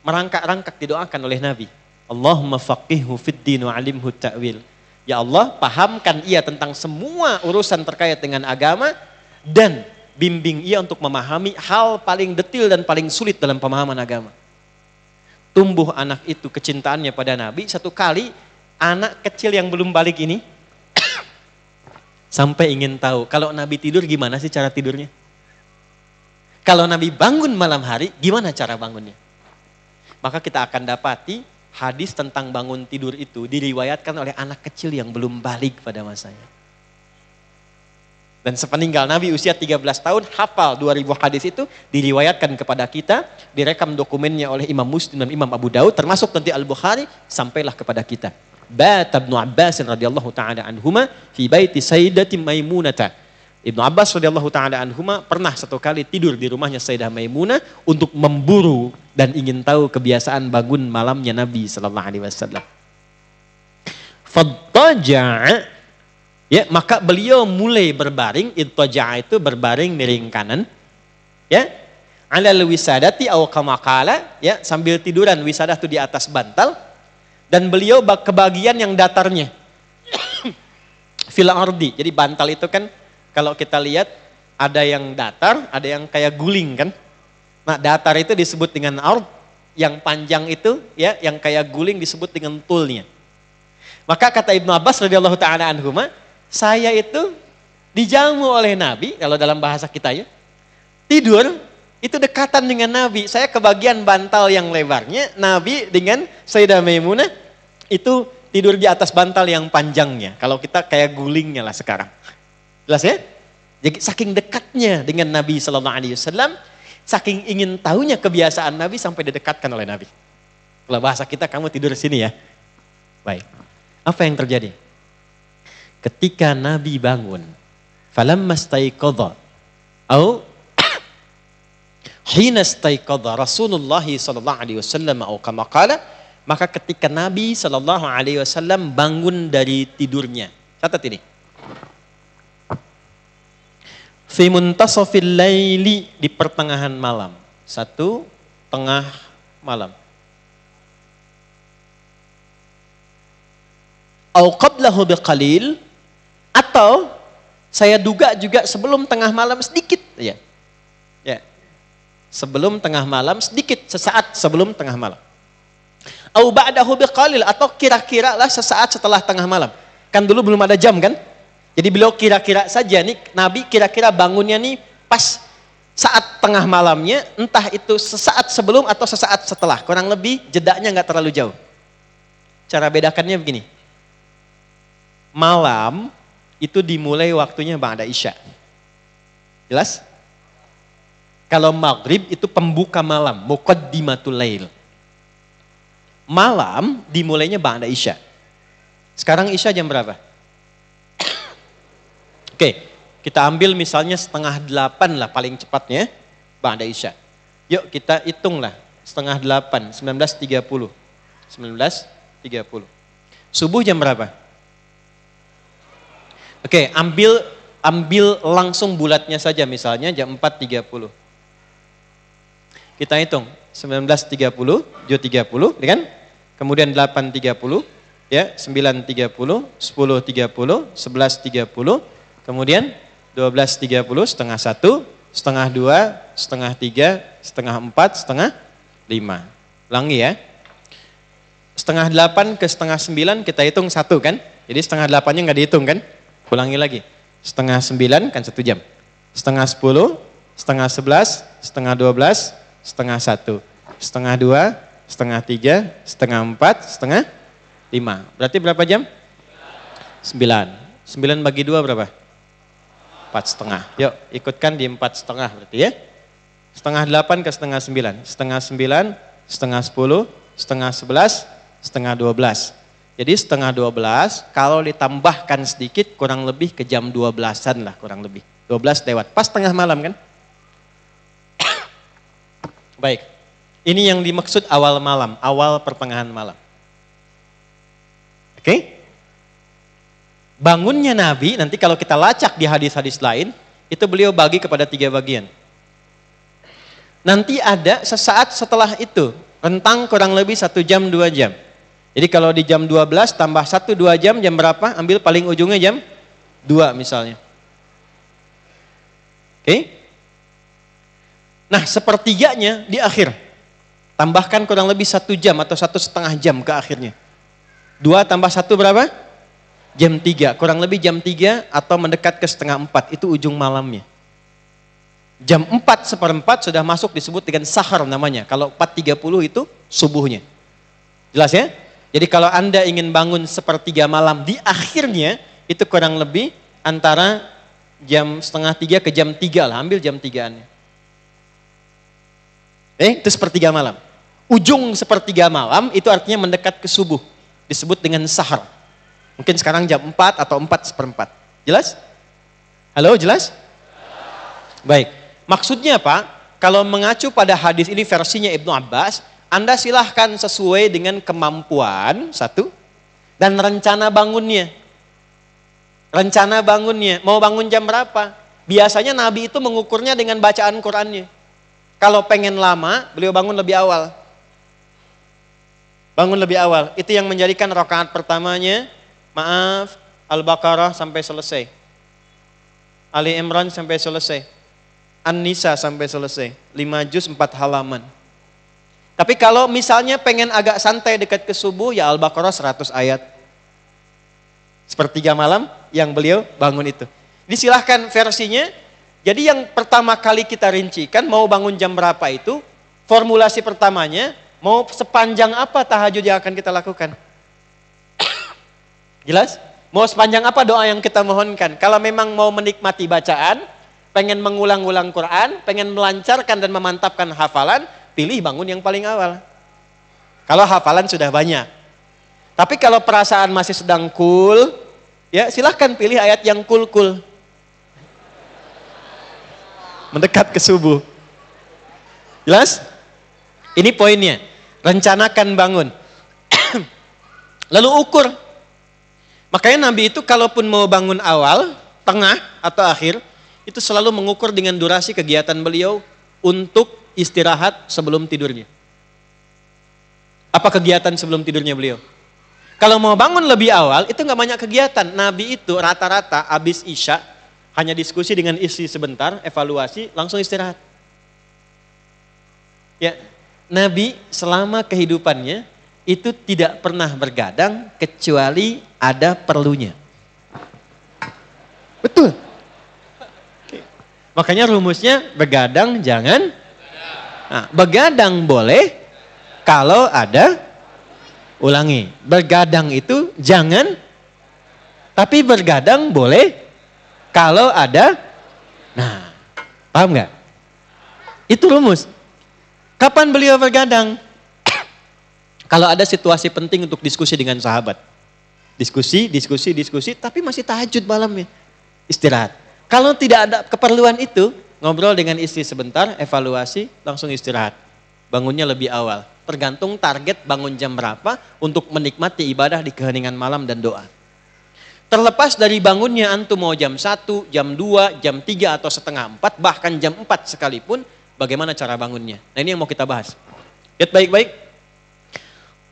Merangkak-rangkak didoakan oleh Nabi. Allahumma faqihhu fid din wa alimhu ta'wil. Ya Allah, pahamkan ia tentang semua urusan terkait dengan agama dan bimbing ia untuk memahami hal paling detil dan paling sulit dalam pemahaman agama. Tumbuh anak itu kecintaannya pada Nabi. Satu kali anak kecil yang belum balik ini sampai ingin tahu kalau Nabi tidur gimana sih cara tidurnya. Kalau Nabi bangun malam hari gimana cara bangunnya. Maka kita akan dapati hadis tentang bangun tidur itu diriwayatkan oleh anak kecil yang belum balik pada masanya. Dan sepeninggal Nabi usia 13 tahun, hafal 2000 hadis itu diriwayatkan kepada kita, direkam dokumennya oleh Imam Muslim dan Imam Abu Daud, termasuk nanti Al-Bukhari, sampailah kepada kita. Bata Ibnu Abbas radhiyallahu taala anhuma fi baiti Sayyidati Maimunah. Ibnu Abbas radhiyallahu taala anhuma pernah satu kali tidur di rumahnya Sayyidah Maimunah untuk memburu dan ingin tahu kebiasaan bangun malamnya Nabi sallallahu alaihi wasallam. Fattaja'a, ya, maka beliau mulai berbaring. Ittaja'a itu berbaring miring kanan, ya, alal wisadati aw kama qala, ya, sambil tiduran. Wisadah itu di atas bantal, dan beliau kebagian yang datarnya fil ardi. Jadi bantal itu kan kalau kita lihat ada yang datar, ada yang kayak guling kan. Nah, datar itu disebut dengan ard, yang panjang itu, ya, yang kayak guling disebut dengan tulnya. Maka kata Ibnu Abbas radhiyallahu taala anhuma, saya itu dijamu oleh Nabi, kalau dalam bahasa kita ya, tidur itu dekatan dengan Nabi. Saya kebagian bantal yang lebarnya, Nabi dengan Sayyidah Maimunah itu tidur di atas bantal yang panjangnya. Kalau kita kayak gulingnya lah sekarang. Jelas ya? Jadi saking dekatnya dengan Nabi sallallahu alaihi wasallam, saking ingin tahunya kebiasaan Nabi sampai didekatkan oleh Nabi. Kalau bahasa kita, kamu tidur di sini ya. Baik. Apa yang terjadi? Ketika Nabi bangun, falamma staiqadha au hina staiqadha Rasulullah sallallahu alaihi wasallam au kama qala, maka ketika Nabi sallallahu alaihi wasallam bangun dari tidurnya. Catat ini. Fi muntasafil laili, di pertengahan malam. 1 tengah malam. Au qablahu biqalil, atau saya duga juga sebelum tengah malam sedikit, ya. Ya. Sebelum tengah malam sedikit, sesaat sebelum tengah malam. Au ba'dahu biqalil, atau kira-kira lah sesaat setelah tengah malam. Kan dulu belum ada jam kan? Jadi beliau kira-kira saja nih, Nabi kira-kira bangunnya nih pas saat tengah malamnya, entah itu sesaat sebelum atau sesaat setelah. Kurang lebih jedanya nggak terlalu jauh. Cara bedakannya begini. Malam itu dimulai waktunya ba'da Isya. Jelas? Kalau maghrib itu pembuka malam, muqaddimatul lail. Malam dimulainya ba'da Isya. Sekarang Isya jam berapa? Oke, kita ambil misalnya 7:30 lah paling cepatnya, ba'da Isya. Yuk kita hitung lah, 7:30, 19.30. 19.30. Subuh jam berapa? Oke, ambil langsung bulatnya saja, misalnya jam 4.30. Kita hitung, 19.30, 7.30, ya kan? Kemudian 8.30, ya, 9.30, 10.30, 11.30, kemudian 12.30, setengah 1, setengah 2, setengah 3, setengah 4, setengah 5. Ulangi ya. Setengah 8 ke setengah 9 kita hitung 1 kan? Jadi setengah 8-nya nggak dihitung kan? Ulangi lagi. Setengah 9 kan 1 jam. Setengah 10, setengah 11, setengah 12, setengah 1, setengah 2, setengah 3, setengah 4, setengah 5. Berarti berapa jam? 9. 9 bagi 2 berapa? 4,5. Yuk ikutkan di 4,5 berarti ya. Setengah 8 ke setengah 9. Setengah 9, setengah 10, setengah 11, setengah 12. Jadi setengah 12 kalau ditambahkan sedikit kurang lebih ke jam 12-an lah kurang lebih. 12 lewat. Pas tengah malam kan? Baik. Ini yang dimaksud awal malam, awal pertengahan malam. Oke? Bangunnya Nabi, nanti kalau kita lacak di hadis-hadis lain, itu beliau bagi kepada 3 bagian. Nanti ada sesaat setelah itu, rentang kurang lebih 1 jam, 2 jam. Jadi kalau di jam 12 tambah 1, 2 jam, jam berapa? Ambil paling ujungnya jam 2 misalnya. Oke? Nah sepertiganya di akhir. Tambahkan kurang lebih 1 jam atau 1,5 jam ke akhirnya. 2 tambah 1 berapa? Jam 3, kurang lebih jam 3 atau mendekat ke setengah 4, itu ujung malamnya. Jam 4:4 sudah masuk disebut dengan sahar namanya. Kalau 4.30 itu subuhnya. Jelas ya? Jadi kalau Anda ingin bangun 1/3 malam di akhirnya, itu kurang lebih antara jam setengah 3 ke jam 3 lah, ambil jam 3-annya. Itu sepertiga malam. Ujung sepertiga malam itu artinya mendekat ke subuh. Disebut dengan sahar. Mungkin sekarang jam 4 atau 4:04. Jelas? Halo, jelas? Baik. Maksudnya apa? Kalau mengacu pada hadis ini versinya Ibnu Abbas, Anda silahkan sesuai dengan kemampuan, satu, dan rencana bangunnya. Rencana bangunnya, mau bangun jam berapa? Biasanya Nabi itu mengukurnya dengan bacaan Qur'annya. Kalau pengen lama, beliau bangun lebih awal. Bangun lebih awal. Itu yang menjadikan rakaat pertamanya, maaf, Al-Baqarah sampai selesai. Ali Imran sampai selesai. An-Nisa sampai selesai. 5 juz 4 halaman. Tapi kalau misalnya pengen agak santai dekat ke subuh, ya Al-Baqarah 100 ayat. Sepertiga malam yang beliau bangun itu. Jadi silahkan versinya. Jadi yang pertama kali kita rincikan, mau bangun jam berapa itu, formulasi pertamanya, mau sepanjang apa tahajud yang akan kita lakukan? Jelas? Mau sepanjang apa doa yang kita mohonkan? Kalau memang mau menikmati bacaan, pengen mengulang-ulang Quran, pengen melancarkan dan memantapkan hafalan, pilih bangun yang paling awal. Kalau hafalan sudah banyak. Tapi kalau perasaan masih sedang cool, ya silahkan pilih ayat yang cool-cool. Mendekat ke subuh. Jelas? Ini poinnya. Rencanakan bangun. Lalu ukur. Makanya Nabi itu kalaupun mau bangun awal, tengah, atau akhir, itu selalu mengukur dengan durasi kegiatan beliau untuk istirahat sebelum tidurnya. Apa kegiatan sebelum tidurnya beliau? Kalau mau bangun lebih awal, itu gak banyak kegiatan. Nabi itu rata-rata habis Isya, hanya diskusi dengan istri sebentar, evaluasi, langsung istirahat. Ya, Nabi selama kehidupannya itu tidak pernah bergadang kecuali ada perlunya. Betul. Makanya rumusnya begadang jangan. Nah, begadang boleh kalau ada, ulangi, begadang itu jangan, tapi bergadang boleh kalau ada. Nah, paham nggak? Itu rumus. Kapan beliau bergadang? Kalau ada situasi penting untuk diskusi dengan sahabat. Diskusi, tapi masih tahajud malamnya. Istirahat. Kalau tidak ada keperluan itu, ngobrol dengan istri sebentar, evaluasi, langsung istirahat. Bangunnya lebih awal. Tergantung target bangun jam berapa untuk menikmati ibadah di keheningan malam dan doa. Terlepas dari bangunnya antum mau jam 1, jam 2, jam 3 atau setengah 4, bahkan jam 4 sekalipun, bagaimana cara bangunnya? Nah ini yang mau kita bahas. Lihat baik-baik.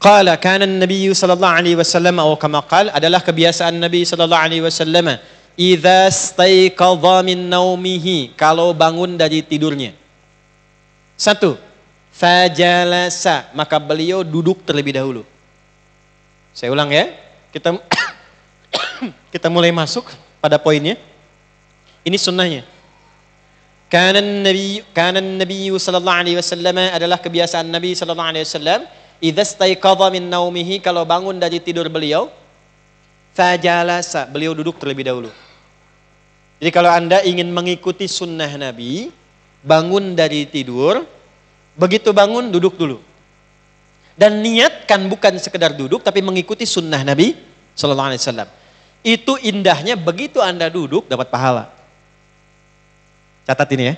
Qala kana an-nabiy sallallahu alaihi wasallam atau kama qala, adalah kebiasaan Nabi sallallahu alaihi wasallam, idza staiqadha min naumihi, kalau bangun dari tidurnya. 1, fajalasa, maka beliau duduk terlebih dahulu. Saya ulang ya. Kita mulai masuk pada poinnya. Ini sunnahnya. Kana an-nabiy sallallahu alaihi wasallam, adalah kebiasaan Nabi sallallahu alaihi wasallam, idza staiqadha min naumihi, kalau bangun dari tidur beliau, fajalasa, beliau duduk terlebih dahulu. Jadi kalau Anda ingin mengikuti sunnah Nabi, bangun dari tidur, begitu bangun duduk dulu. Dan niatkan bukan sekedar duduk, tapi mengikuti sunnah Nabi sallallahu alaihi wasallam. Itu indahnya, begitu Anda duduk dapat pahala. Catat ini ya.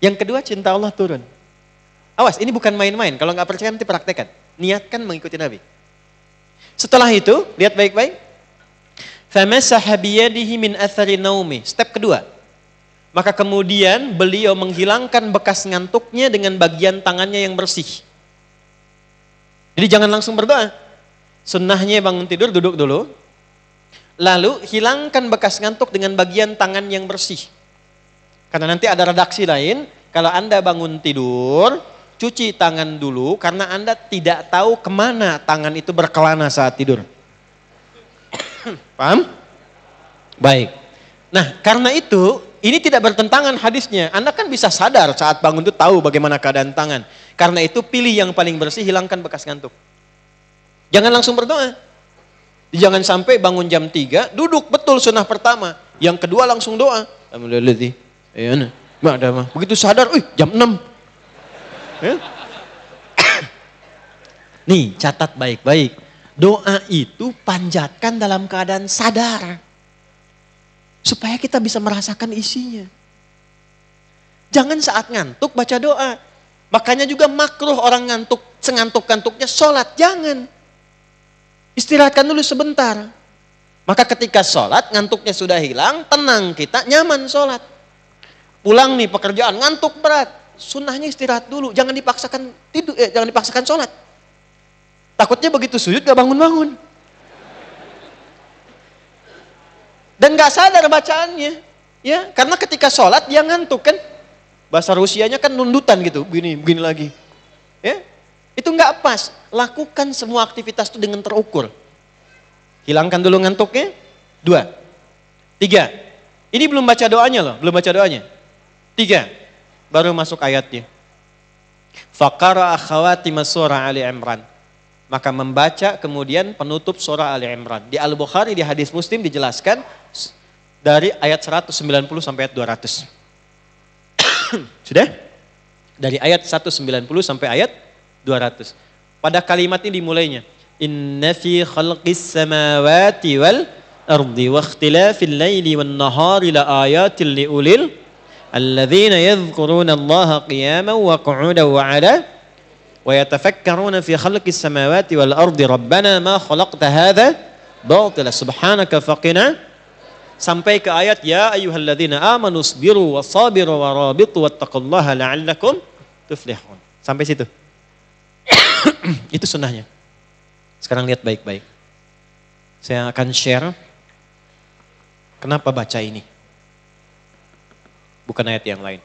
Yang kedua, cinta Allah turun. Awas, ini bukan main-main. Kalau nggak percaya nanti praktekkan. Niatkan mengikuti Nabi. Setelah itu, lihat baik-baik. Famasaha biyadihi min athari naumi. Step kedua. Maka kemudian beliau menghilangkan bekas ngantuknya dengan bagian tangannya yang bersih. Jadi jangan langsung berdoa. Sunnahnya bangun tidur, duduk dulu. Lalu hilangkan bekas ngantuk dengan bagian tangan yang bersih. Karena nanti ada redaksi lain. Kalau Anda bangun tidur, cuci tangan dulu, karena Anda tidak tahu kemana tangan itu berkelana saat tidur. Paham? Baik. Nah, karena itu, ini tidak bertentangan hadisnya. Anda kan bisa sadar saat bangun itu tahu bagaimana keadaan tangan. Karena itu pilih yang paling bersih, hilangkan bekas ngantuk. Jangan langsung berdoa. Jangan sampai bangun jam 3, duduk betul sunnah pertama. Yang kedua langsung doa. Alhamdulillah. Begitu sadar, jam 6. Ya. Nih, catat baik-baik. Doa itu panjatkan dalam keadaan sadar. Supaya kita bisa merasakan isinya. Jangan saat ngantuk baca doa. Makanya juga makruh orang ngantuk, sengantuk-ngantuknya sholat. Jangan. Istirahatkan dulu sebentar. Maka ketika sholat, ngantuknya sudah hilang, tenang kita, nyaman sholat. Pulang nih pekerjaan, ngantuk berat. Sunnahnya istirahat dulu, jangan dipaksakan tidur, jangan dipaksakan sholat. Takutnya begitu sujud gak bangun-bangun. Dan gak sadar bacaannya. Ya, karena ketika sholat dia ngantuk kan. Bahasa Rusianya kan nundutan gitu, begini lagi. Ya, itu nggak pas. Lakukan semua aktivitas itu dengan terukur. Hilangkan dulu ngantuknya. 2, 3. Ini belum baca doanya loh, belum baca doanya. 3, baru masuk ayatnya. Faqara akhawatim surah Ali Imran. Maka membaca kemudian penutup surah Ali Imran. Di Al-Bukhari di hadis Muslim dijelaskan dari ayat 190 sampai ayat 200. Sudah? Dari ayat 190 sampai ayat 200. Pada kalimat ini dimulainya. Inna fi khalqis samawati wal ardi wa ikhtilafil laili wan nahari la ayatil liulil alladzina yadhkuruna Allaha qiyaman wa qu'udan wa 'ala wa yatafakkaruna fi khalqis samawati wal ardi rabbana ma khalaqta hadza batila subhanaka faqina sampai ke ayat ya ayyuhalladzina amanu sabiru wasabiru warabitu wattaqullaha la'allakum tuflihun. Sampai situ. Itu sunnahnya. Sekarang lihat baik-baik. Saya akan share kenapa baca ini. Bukan ayat yang lain.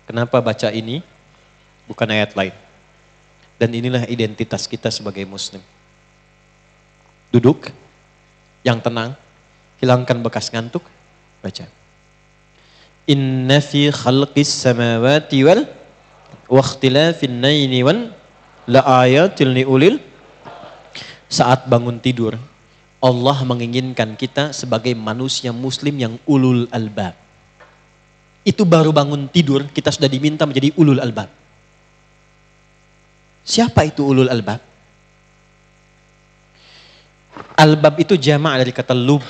Kenapa baca ini bukan ayat lain. Dan inilah identitas kita sebagai muslim. Duduk, yang tenang, hilangkan bekas ngantuk, baca. Inna fi khalqis samawati wal wa ikhtilafin laili wan la ayatil liulil. Saat bangun tidur, Allah menginginkan kita sebagai manusia muslim yang ulul albab. Itu baru bangun tidur, kita sudah diminta menjadi ulul albab. Siapa itu ulul albab? Albab itu jama' dari kata lub.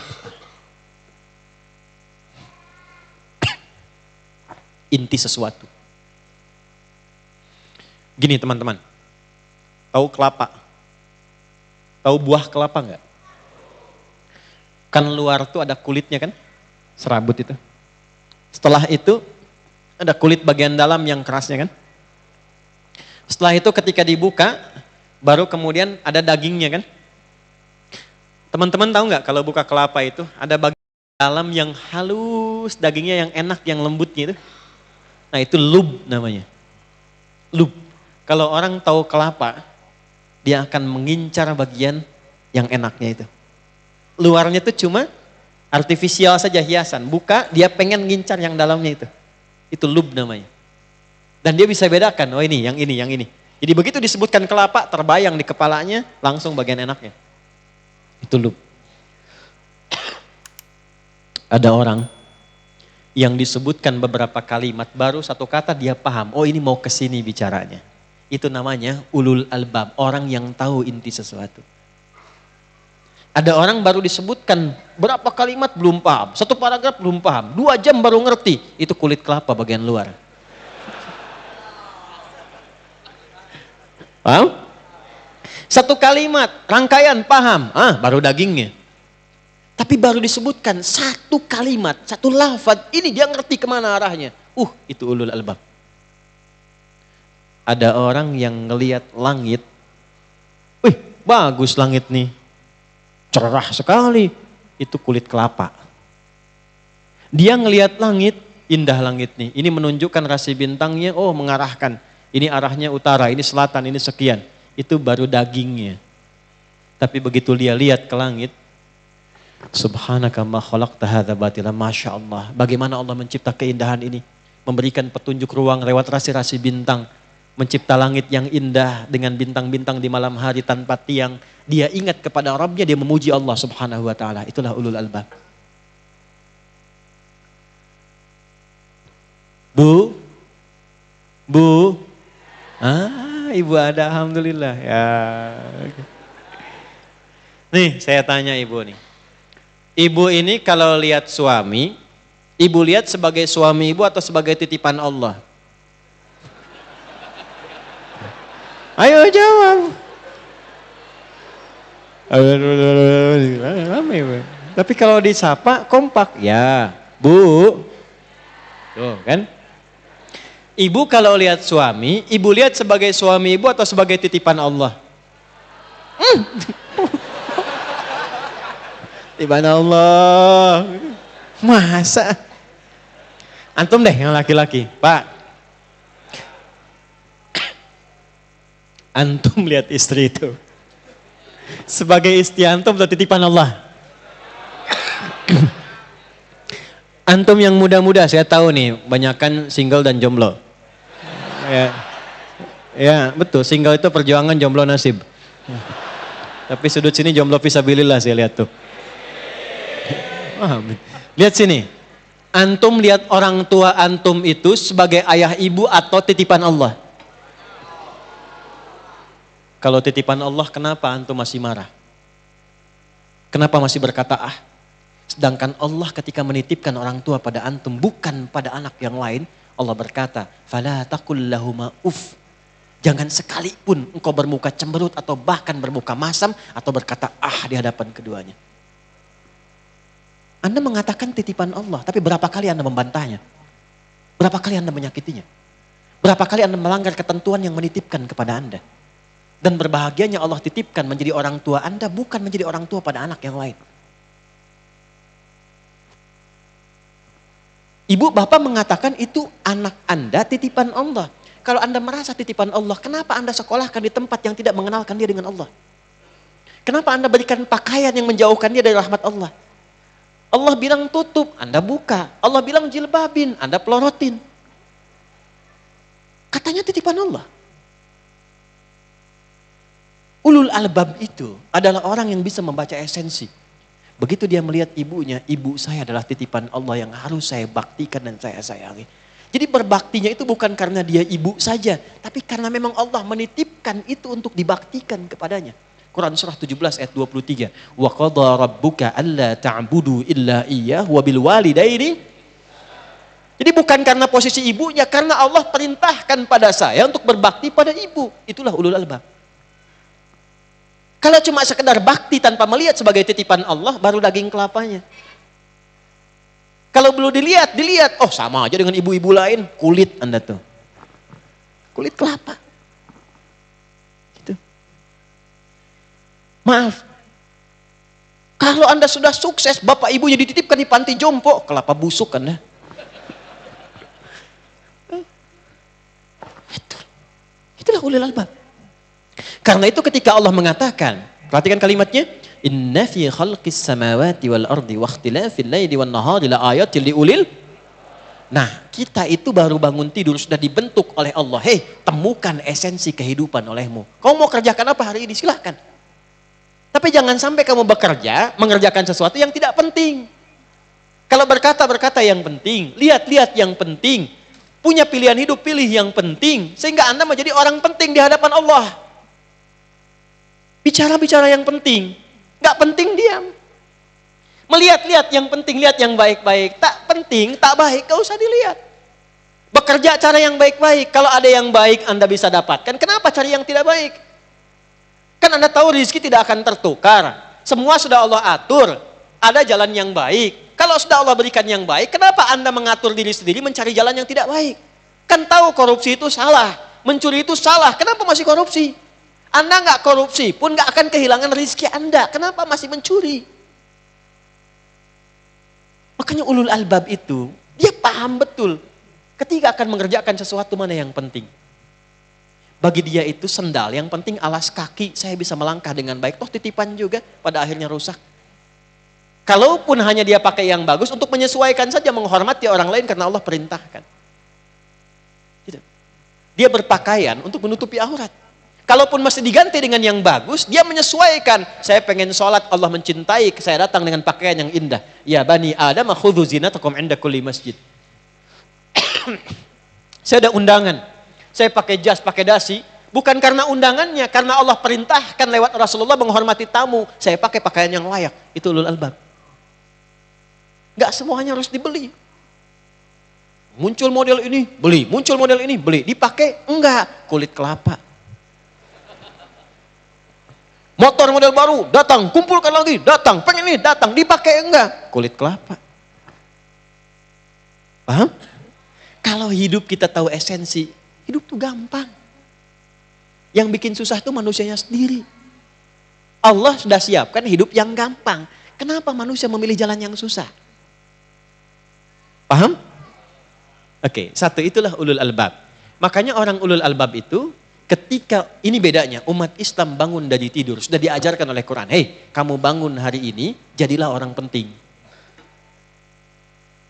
Inti sesuatu. Gini teman-teman. Tahu kelapa? Tahu buah kelapa enggak? Kan luar tuh ada kulitnya kan? Serabut itu. Setelah itu ada kulit bagian dalam yang kerasnya kan? Setelah itu ketika dibuka baru kemudian ada dagingnya kan? Teman-teman tahu nggak kalau buka kelapa itu ada bagian dalam yang halus, dagingnya yang enak, yang lembutnya itu. Nah itu lub namanya. Lub. Kalau orang tahu kelapa, dia akan mengincar bagian yang enaknya itu. Luarnya itu cuma artifisial saja hiasan. Buka, dia pengen ngincar yang dalamnya itu. Itu lub namanya. Dan dia bisa bedakan, oh ini, yang ini, yang ini. Jadi begitu disebutkan kelapa, terbayang di kepalanya, langsung bagian enaknya. Itu lub. Ada orang yang disebutkan beberapa kalimat, baru satu kata dia paham, oh ini mau kesini bicaranya. Itu namanya ulul albab, orang yang tahu inti sesuatu. Ada orang baru disebutkan berapa kalimat belum paham, satu paragraf belum paham, 2 jam baru ngerti, itu kulit kelapa bagian luar. Paham? Satu kalimat, rangkaian paham, baru dagingnya. Tapi baru disebutkan satu kalimat, satu lafaz, ini dia ngerti kemana arahnya. Itu ulul albab. Ada orang yang ngelihat langit, bagus langit nih, cerah sekali, itu kulit kelapa. Dia ngelihat langit, indah langit nih, ini menunjukkan rasi bintangnya, mengarahkan, ini arahnya utara, ini selatan, ini sekian. Itu baru dagingnya. Tapi begitu dia lihat ke langit, subhanaka ma khalaqta hadza batila, masya Allah. Bagaimana Allah mencipta keindahan ini, memberikan petunjuk ruang lewat rasi-rasi bintang. mencipta langit yang indah dengan bintang-bintang di malam hari tanpa tiang. Dia ingat kepada Rabbnya, dia memuji Allah subhanahu wa ta'ala. Itulah ulul albab. Bu, ibu ada, alhamdulillah. Ya. Nih, saya tanya ibu nih. Ibu ini kalau lihat suami, ibu lihat sebagai suami ibu atau sebagai titipan Allah? Ayo jawab. Tapi kalau disapa kompak, ya bu. Tuh kan. Ibu kalau lihat suami, ibu lihat sebagai suami ibu atau sebagai titipan Allah? Titipan Allah. Masa? Antum deh yang laki-laki, Pak. Antum lihat istri itu sebagai istri antum atau titipan Allah? Antum yang muda-muda, saya tahu nih, banyakan single dan jomblo. Ya, betul, single itu perjuangan, jomblo nasib. Tapi sudut sini jomblo fisabilillah saya lihat tuh. Lihat sini, antum lihat orang tua antum itu sebagai ayah ibu atau titipan Allah? Kalau titipan Allah, kenapa antum masih marah? Kenapa masih berkata Sedangkan Allah ketika menitipkan orang tua pada antum, bukan pada anak yang lain, Allah berkata, "Fala taqul lahuma uff." Jangan sekalipun engkau bermuka cemberut atau bahkan bermuka masam atau berkata di hadapan keduanya. Anda mengatakan titipan Allah, tapi berapa kali Anda membantahnya? Berapa kali Anda menyakitinya? Berapa kali Anda melanggar ketentuan yang menitipkan kepada Anda? Dan berbahagianya Allah titipkan menjadi orang tua Anda, bukan menjadi orang tua pada anak yang lain. Ibu bapak mengatakan itu anak Anda titipan Allah. Kalau Anda merasa titipan Allah, kenapa Anda sekolahkan di tempat yang tidak mengenalkan dia dengan Allah? Kenapa Anda berikan pakaian yang menjauhkan dia dari rahmat Allah? Allah bilang tutup, Anda buka. Allah bilang jilbabin, Anda pelorotin. Katanya titipan Allah. Ulul albab itu adalah orang yang bisa membaca esensi. Begitu dia melihat ibunya, ibu saya adalah titipan Allah yang harus saya baktikan dan saya sayangi. Jadi berbaktinya itu bukan karena dia ibu saja, tapi karena memang Allah menitipkan itu untuk dibaktikan kepadanya. Quran surah 17 ayat 23. Wa qadha rabbuka alla ta'budu illa iyyah wa bil walidaini. Jadi bukan karena posisi ibunya, karena Allah perintahkan pada saya untuk berbakti pada ibu. Itulah ulul albab. Kalau cuma sekedar bakti tanpa melihat sebagai titipan Allah, baru daging kelapanya. Kalau belum dilihat, sama aja dengan ibu-ibu lain, kulit Anda tuh. Kulit kelapa. Gitu. Maaf. Kalau Anda sudah sukses, bapak ibunya dititipkan di panti jompo, kelapa busuk Anda. Itulah ulul albab. Karena itu ketika Allah mengatakan, perhatikan kalimatnya, inna fi khalqis samawati wal ardi wa ikhtilafil laili wan nahari la ayatil liulil. Nah, kita itu baru bangun tidur sudah dibentuk oleh Allah. Hei, temukan esensi kehidupan olehmu. Kau mau kerjakan apa hari ini? Silahkan. Tapi jangan sampai kamu bekerja, mengerjakan sesuatu yang tidak penting. Kalau berkata yang penting, lihat yang penting. Punya pilihan hidup, pilih yang penting. Sehingga Anda menjadi orang penting di hadapan Allah. Bicara-bicara yang penting, gak penting diam. Melihat-lihat yang penting, lihat yang baik-baik. Tak penting, tak baik, gak usah dilihat. Bekerja cara yang baik-baik. Kalau ada yang baik Anda bisa dapatkan, kenapa cari yang tidak baik? Kan Anda tahu rezeki tidak akan tertukar. Semua sudah Allah atur. Ada jalan yang baik. Kalau sudah Allah berikan yang baik, kenapa Anda mengatur diri sendiri mencari jalan yang tidak baik? Kan tahu korupsi itu salah, mencuri itu salah, kenapa masih korupsi? Anda nggak korupsi pun nggak akan kehilangan rezeki Anda. Kenapa masih mencuri? Makanya ulul albab itu, dia paham betul ketika akan mengerjakan sesuatu mana yang penting. Bagi dia itu sendal, yang penting alas kaki, saya bisa melangkah dengan baik. Toh titipan juga, pada akhirnya rusak. Kalaupun hanya dia pakai yang bagus, untuk menyesuaikan saja, menghormati orang lain karena Allah perintahkan. Gitu. Dia berpakaian untuk menutupi aurat. Kalaupun masih diganti dengan yang bagus, dia menyesuaikan. Saya pengen sholat, Allah mencintai, saya datang dengan pakaian yang indah. Ya bani Adam, khudhu zinatakum inda kulli masjid. Saya ada undangan. Saya pakai jas, pakai dasi. Bukan karena undangannya, karena Allah perintahkan lewat Rasulullah menghormati tamu. Saya pakai pakaian yang layak. Itu ulul albab. Gak semuanya harus dibeli. Muncul model ini, beli. Muncul model ini, beli. Dipakai? Enggak. Kulit kelapa. Motor model baru, datang, kumpulkan lagi, datang, pengen ini, datang, dipakai enggak? Kulit kelapa. Paham? Kalau hidup kita tahu esensi, hidup tuh gampang. Yang bikin susah tuh manusianya sendiri. Allah sudah siapkan hidup yang gampang. Kenapa manusia memilih jalan yang susah? Paham? Oke, satu itulah ulul albab. Makanya orang ulul albab itu, ketika, ini bedanya, umat Islam bangun dari tidur, sudah diajarkan oleh Quran, hei kamu bangun hari ini, jadilah orang penting.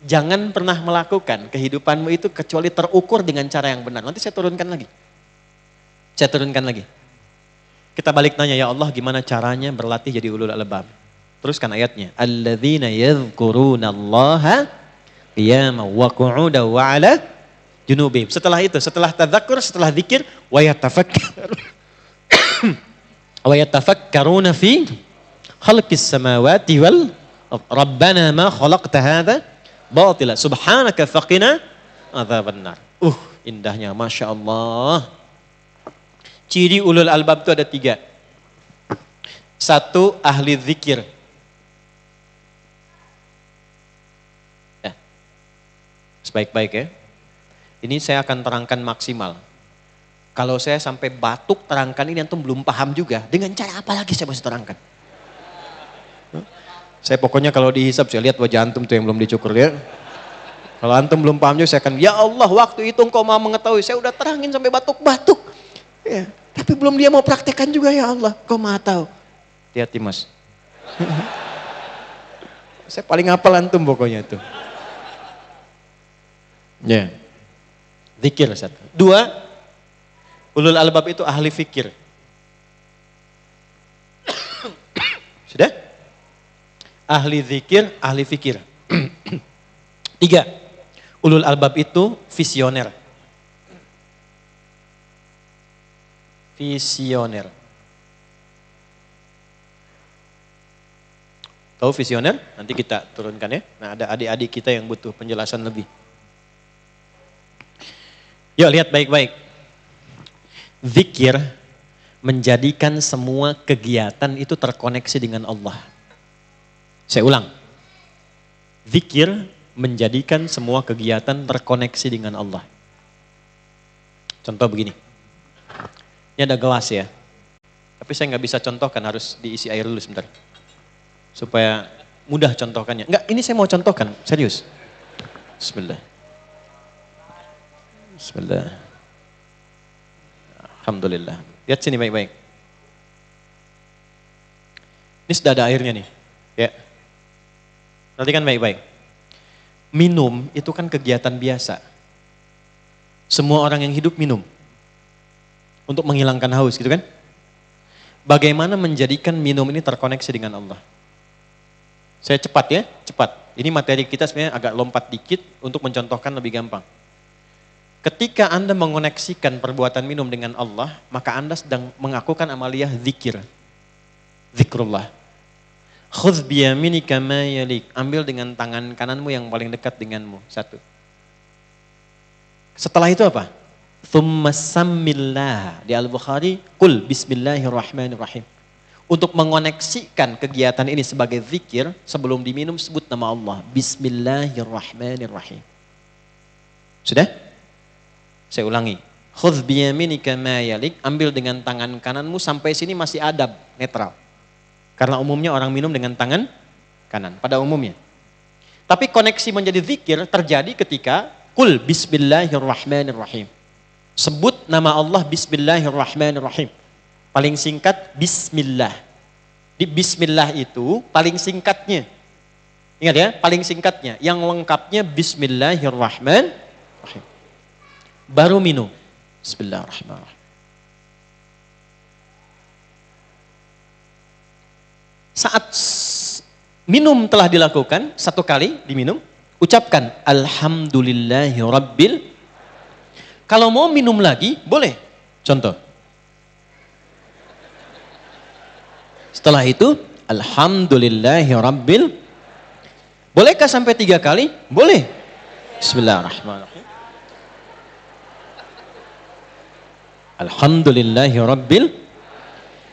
Jangan pernah melakukan kehidupanmu itu kecuali terukur dengan cara yang benar. Nanti saya turunkan lagi. Kita balik nanya, ya Allah gimana caranya berlatih jadi ulul albab? Teruskan ayatnya. Alladzina yadhkurunallaha qiyaman wa qu'udan wa 'ala junubihim. Setelah itu, setelah tadzakur, setelah zikir, wa yatafakkaruna fi khalqis samawati wal rabbana ma khalaqta hadza batila subhanaka faqina adzabannar. Indahnya, Masya Allah. Ciri ulul albab itu ada 3. 1, ahli zikir. Sebaik-baik ya. Ini saya akan terangkan maksimal. Kalau saya sampai batuk terangkan ini antum belum paham juga. Dengan cara apa lagi saya masih terangkan? Saya pokoknya kalau dihisap saya lihat wajah antum tuh yang belum dicukur ya. Kalau antum belum paham juga saya akan, ya Allah waktu itu engkau mau mengetahui. Saya udah terangin sampai batuk-batuk. Ya, tapi belum dia mau praktekkan juga ya Allah. Kau maha tahu. Hati-hati mas. Saya paling hafal antum pokoknya tuh. Ya. Zikir 1. 2, ulul albab itu ahli fikir. Sudah? Ahli zikir, ahli fikir. 3, ulul albab itu visioner. Visioner. Tahu visioner? Nanti kita turunkan ya. Nah, ada adik-adik kita yang butuh penjelasan lebih. Yuk lihat baik-baik. Zikir menjadikan semua kegiatan itu terkoneksi dengan Allah. Saya ulang. Zikir menjadikan semua kegiatan terkoneksi dengan Allah. Contoh begini. Ini ada gelas ya. Tapi saya nggak bisa contohkan, harus diisi air dulu sebentar. Supaya mudah contohkannya. Enggak, ini saya mau contohkan, serius. Bismillah. Bismillah. Alhamdulillah. Lihat sini baik-baik. Ini sudah ada airnya nih. Ya. Perhatikan baik-baik. Minum itu kan kegiatan biasa. Semua orang yang hidup minum. Untuk menghilangkan haus gitu kan. Bagaimana menjadikan minum ini terkoneksi dengan Allah? Saya cepat ya, cepat. Ini materi kita sebenarnya agak lompat dikit untuk mencontohkan lebih gampang. Ketika Anda mengoneksikan perbuatan minum dengan Allah, maka Anda sedang mengakukan amaliyah zikir. Zikrullah. Khudz biyaminika ma yalik. Ambil dengan tangan kananmu yang paling dekat denganmu. 1. Setelah itu apa? Thumma sammillah. Di Al-Bukhari, qul bismillahirrahmanirrahim. Untuk mengoneksikan kegiatan ini sebagai zikir, sebelum diminum sebut nama Allah. Bismillahirrahmanirrahim. Sudah? Saya ulangi. Khudz biyaminika ma yalik. Ambil dengan tangan kananmu, sampai sini masih adab, netral. Karena umumnya orang minum dengan tangan kanan, pada umumnya. Tapi koneksi menjadi zikir terjadi ketika qul bismillahirrahmanirrahim. Sebut nama Allah bismillahirrahmanirrahim. Paling singkat bismillah. Di bismillah itu paling singkatnya. Ingat ya, paling singkatnya. Yang lengkapnya bismillahirrahmanirrahim. Baru minum. Bismillahirrahmanirrahim. Saat minum telah dilakukan, satu kali diminum, ucapkan Alhamdulillahi Rabbil. Kalau mau minum lagi, boleh. Contoh. Setelah itu, Alhamdulillahi Rabbil. Bolehkah sampai 3 kali? Boleh. Bismillahirrahmanirrahim. Alhamdulillahi Rabbil.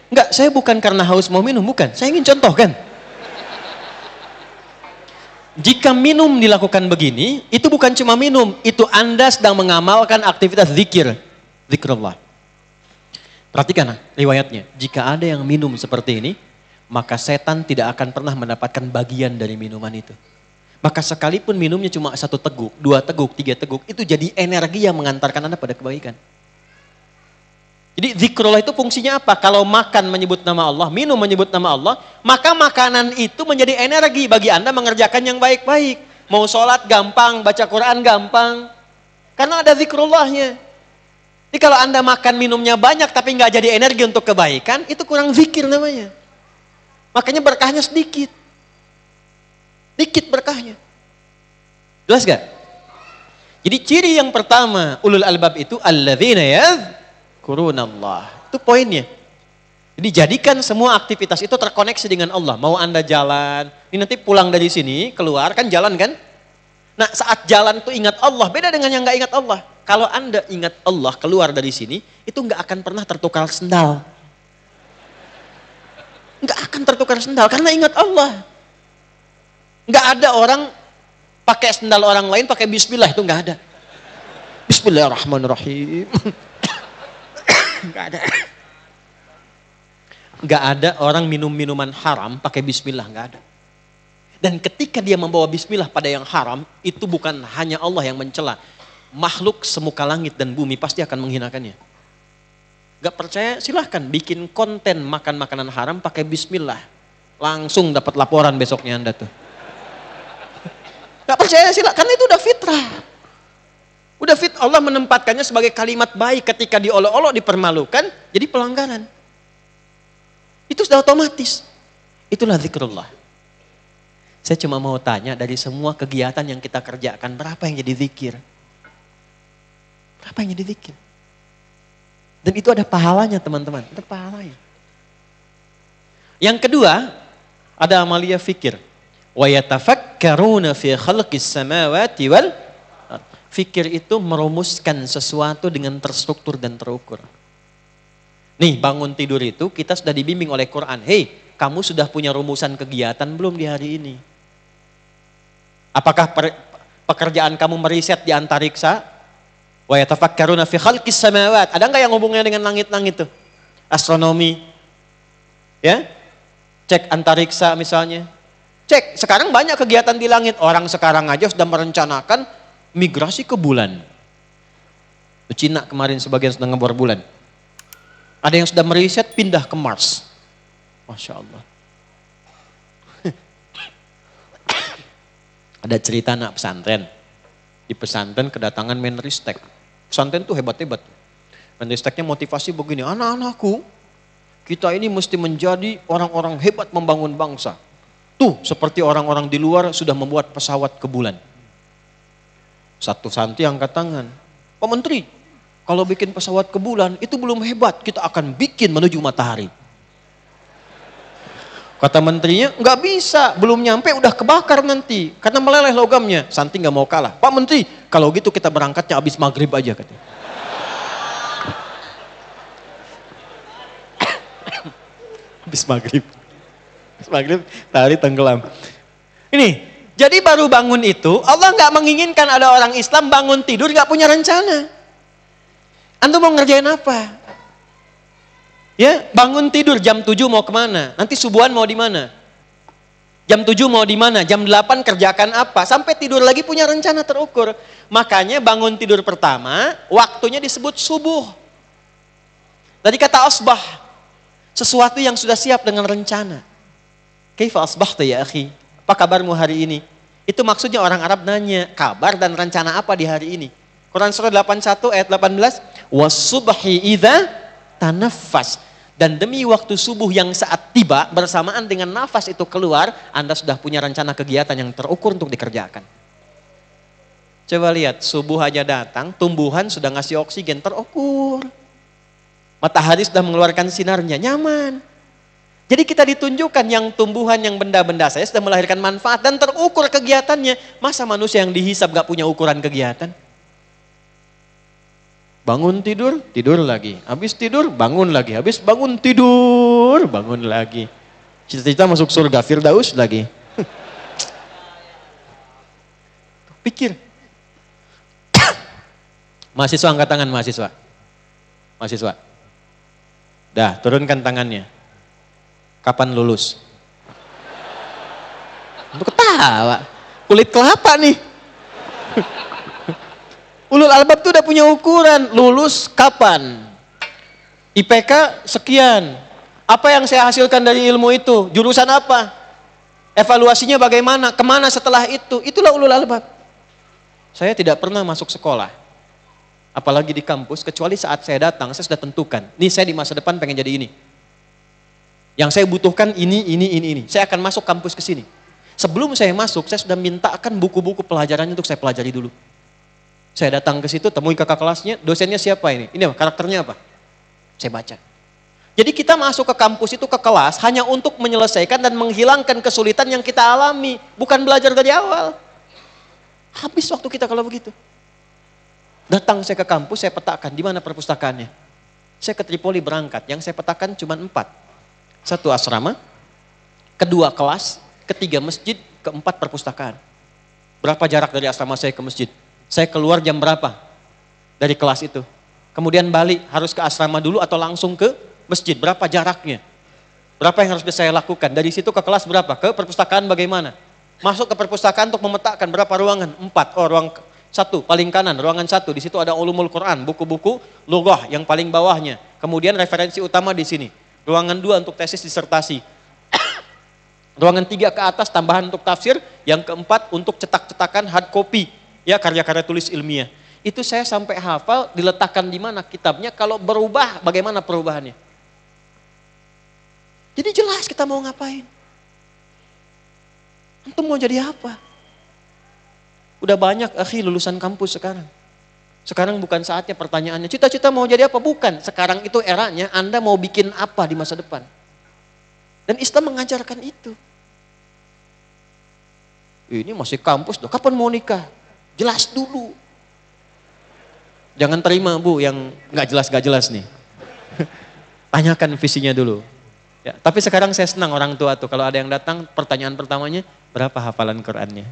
Enggak, saya bukan karena haus mau minum, bukan. Saya ingin contohkan. Jika minum dilakukan begini, itu bukan cuma minum, itu Anda sedang mengamalkan aktivitas zikir. Zikrullah. Perhatikan riwayatnya. Jika ada yang minum seperti ini, maka setan tidak akan pernah mendapatkan bagian dari minuman itu. Maka sekalipun minumnya cuma 1 teguk, 2 teguk, 3 teguk, itu jadi energi yang mengantarkan Anda pada kebaikan. Jadi zikrullah itu fungsinya apa? Kalau makan menyebut nama Allah, minum menyebut nama Allah, maka makanan itu menjadi energi bagi Anda mengerjakan yang baik-baik. Mau sholat gampang, baca Quran gampang. Karena ada zikrullahnya. Jadi kalau Anda makan minumnya banyak tapi nggak jadi energi untuk kebaikan, itu kurang zikir namanya. Makanya berkahnya sedikit. Dikit berkahnya. Jelas gak? Jadi ciri yang pertama ulul albab itu alladzina yadhkurunallah. Itu poinnya. Jadi jadikan semua aktivitas itu terkoneksi dengan Allah. Mau Anda jalan, ini nanti pulang dari sini, keluar kan jalan kan? Nah saat jalan tuh ingat Allah, beda dengan yang gak ingat Allah. Kalau Anda ingat Allah keluar dari sini, itu gak akan pernah tertukar sendal. Gak akan tertukar sendal karena ingat Allah. Gak ada orang pakai sendal orang lain pakai bismillah, itu gak ada. Bismillahirrahmanirrahim. Gak ada. Gak ada orang minum minuman haram pakai bismillah, gak ada. Dan ketika dia membawa bismillah pada yang haram, itu bukan hanya Allah yang mencela. Makhluk semuka langit dan bumi pasti akan menghinakannya. Gak percaya silahkan bikin konten makan makanan haram pakai bismillah. Langsung dapat laporan besoknya Anda tuh. Gak percaya silahkan, karena itu udah fitrah. Udah fit, Allah menempatkannya sebagai kalimat baik, ketika diolok-olok dipermalukan, jadi pelanggaran. Itu sudah otomatis. Itulah zikrullah. Saya cuma mau tanya, dari semua kegiatan yang kita kerjakan, berapa yang jadi zikir? Berapa yang jadi zikir? Dan itu ada pahalanya teman-teman, ada pahalanya. Yang kedua, ada amalia fikir. Wa yatafakkaruna fi khalqis samawati wal ardh. Fikir itu merumuskan sesuatu dengan terstruktur dan terukur. Nih, bangun tidur itu kita sudah dibimbing oleh Quran. Hei, kamu sudah punya rumusan kegiatan belum di hari ini? Apakah pekerjaan kamu meriset di antariksa? Wa yatafakkaruna fi khalqis samawat. Ada enggak yang hubungannya dengan langit-langit tuh? Astronomi. Ya? Cek antariksa misalnya. Cek, sekarang banyak kegiatan di langit. Orang sekarang aja sudah merencanakan migrasi ke bulan. Cina kemarin sebagian sudah ngebor bulan. Ada yang sudah meriset pindah ke Mars. Masya Allah. Ada cerita anak pesantren. Di pesantren kedatangan Menristek. Pesantren tuh hebat-hebat. Menristeknya motivasi begini, anak-anakku, kita ini mesti menjadi orang-orang hebat membangun bangsa. Tuh, seperti orang-orang di luar sudah membuat pesawat ke bulan. Satu santri angkat tangan. Pak Menteri, kalau bikin pesawat ke bulan itu belum hebat, kita akan bikin menuju matahari. Kata menterinya, nggak bisa, belum nyampe udah kebakar nanti, karena meleleh logamnya. Santri nggak mau kalah. Pak Menteri, kalau gitu kita berangkatnya habis maghrib aja katanya. Habis maghrib. Maghrib, matahari tenggelam. Ini, jadi baru bangun itu, Allah nggak menginginkan ada orang Islam bangun tidur nggak punya rencana. Antum mau ngerjain apa? Ya, bangun tidur jam 7 mau kemana? Nanti subuhan mau di mana? Jam 7 mau di mana? Jam 8 kerjakan apa? Sampai tidur lagi punya rencana terukur. Makanya bangun tidur pertama, waktunya disebut subuh. Tadi kata asbah, sesuatu yang sudah siap dengan rencana. Kaifa asbahta ya akhi? Apa kabarmu hari ini? Itu maksudnya orang Arab nanya, kabar dan rencana apa di hari ini? Quran surah 81 ayat 18, Was-subhi idza tanaffas. Dan demi waktu subuh yang saat tiba bersamaan dengan nafas itu keluar, Anda sudah punya rencana kegiatan yang terukur untuk dikerjakan. Coba lihat, subuh aja datang, tumbuhan sudah ngasih oksigen terukur. Matahari sudah mengeluarkan sinarnya, nyaman. Jadi kita ditunjukkan yang tumbuhan, yang benda-benda saya sudah melahirkan manfaat dan terukur kegiatannya. Masa manusia yang dihisab gak punya ukuran kegiatan? Bangun tidur, tidur lagi. Habis tidur, bangun lagi. Habis bangun tidur, bangun lagi. Cita-cita masuk surga, Firdaus lagi. Pikir. Mahasiswa angkat tangan, mahasiswa. Mahasiswa. Dah, turunkan tangannya. Kapan lulus? Untuk ketawa. Kulit kelapa nih. Ulul albab tuh udah punya ukuran. Lulus kapan? IPK sekian. Apa yang saya hasilkan dari ilmu itu? Jurusan apa? Evaluasinya bagaimana? Kemana setelah itu? Itulah ulul albab. Saya tidak pernah masuk sekolah. Apalagi di kampus, kecuali saat saya datang, saya sudah tentukan. Nih saya di masa depan pengen jadi ini. Yang saya butuhkan ini. Saya akan masuk kampus ke sini. Sebelum saya masuk, saya sudah mintakan buku-buku pelajarannya untuk saya pelajari dulu. Saya datang ke situ, temui kakak kelasnya, dosennya siapa ini? Ini apa? Karakternya apa? Saya baca. Jadi kita masuk ke kampus itu, ke kelas, hanya untuk menyelesaikan dan menghilangkan kesulitan yang kita alami. Bukan belajar dari awal. Habis waktu kita kalau begitu. Datang saya ke kampus, saya petakan di mana perpustakaannya. Saya ke Tripoli berangkat, yang saya petakan cuma 4. 1 asrama, 2 kelas, 3 masjid, 4 perpustakaan. Berapa jarak dari asrama saya ke masjid? Saya keluar jam berapa dari kelas itu? Kemudian balik, harus ke asrama dulu atau langsung ke masjid? Berapa jaraknya? Berapa yang harus saya lakukan? Dari situ ke kelas berapa? Ke perpustakaan bagaimana? Masuk ke perpustakaan untuk memetakan berapa ruangan? 4. Oh, ruang 1 paling kanan, ruangan 1, di situ ada ulumul Quran, buku-buku lughah yang paling bawahnya. Kemudian referensi utama di sini. Ruangan 2 untuk tesis disertasi. Ruangan 3 ke atas tambahan untuk tafsir, yang keempat untuk cetak-cetakan hard copy, ya karya-karya tulis ilmiah. Itu saya sampai hafal, diletakkan di mana kitabnya, kalau berubah bagaimana perubahannya. Jadi jelas kita mau ngapain. Antum mau jadi apa? Udah banyak akhi lulusan kampus sekarang. Sekarang bukan saatnya pertanyaannya, cita-cita mau jadi apa? Bukan. Sekarang itu eranya Anda mau bikin apa di masa depan. Dan Islam mengajarkan itu. Ini masih kampus, kapan mau nikah? Jelas dulu. Jangan terima Bu yang gak jelas nih. Tanyakan visinya dulu. Ya, tapi sekarang saya senang orang tua tuh, kalau ada yang datang pertanyaan pertamanya, berapa hafalan Qurannya?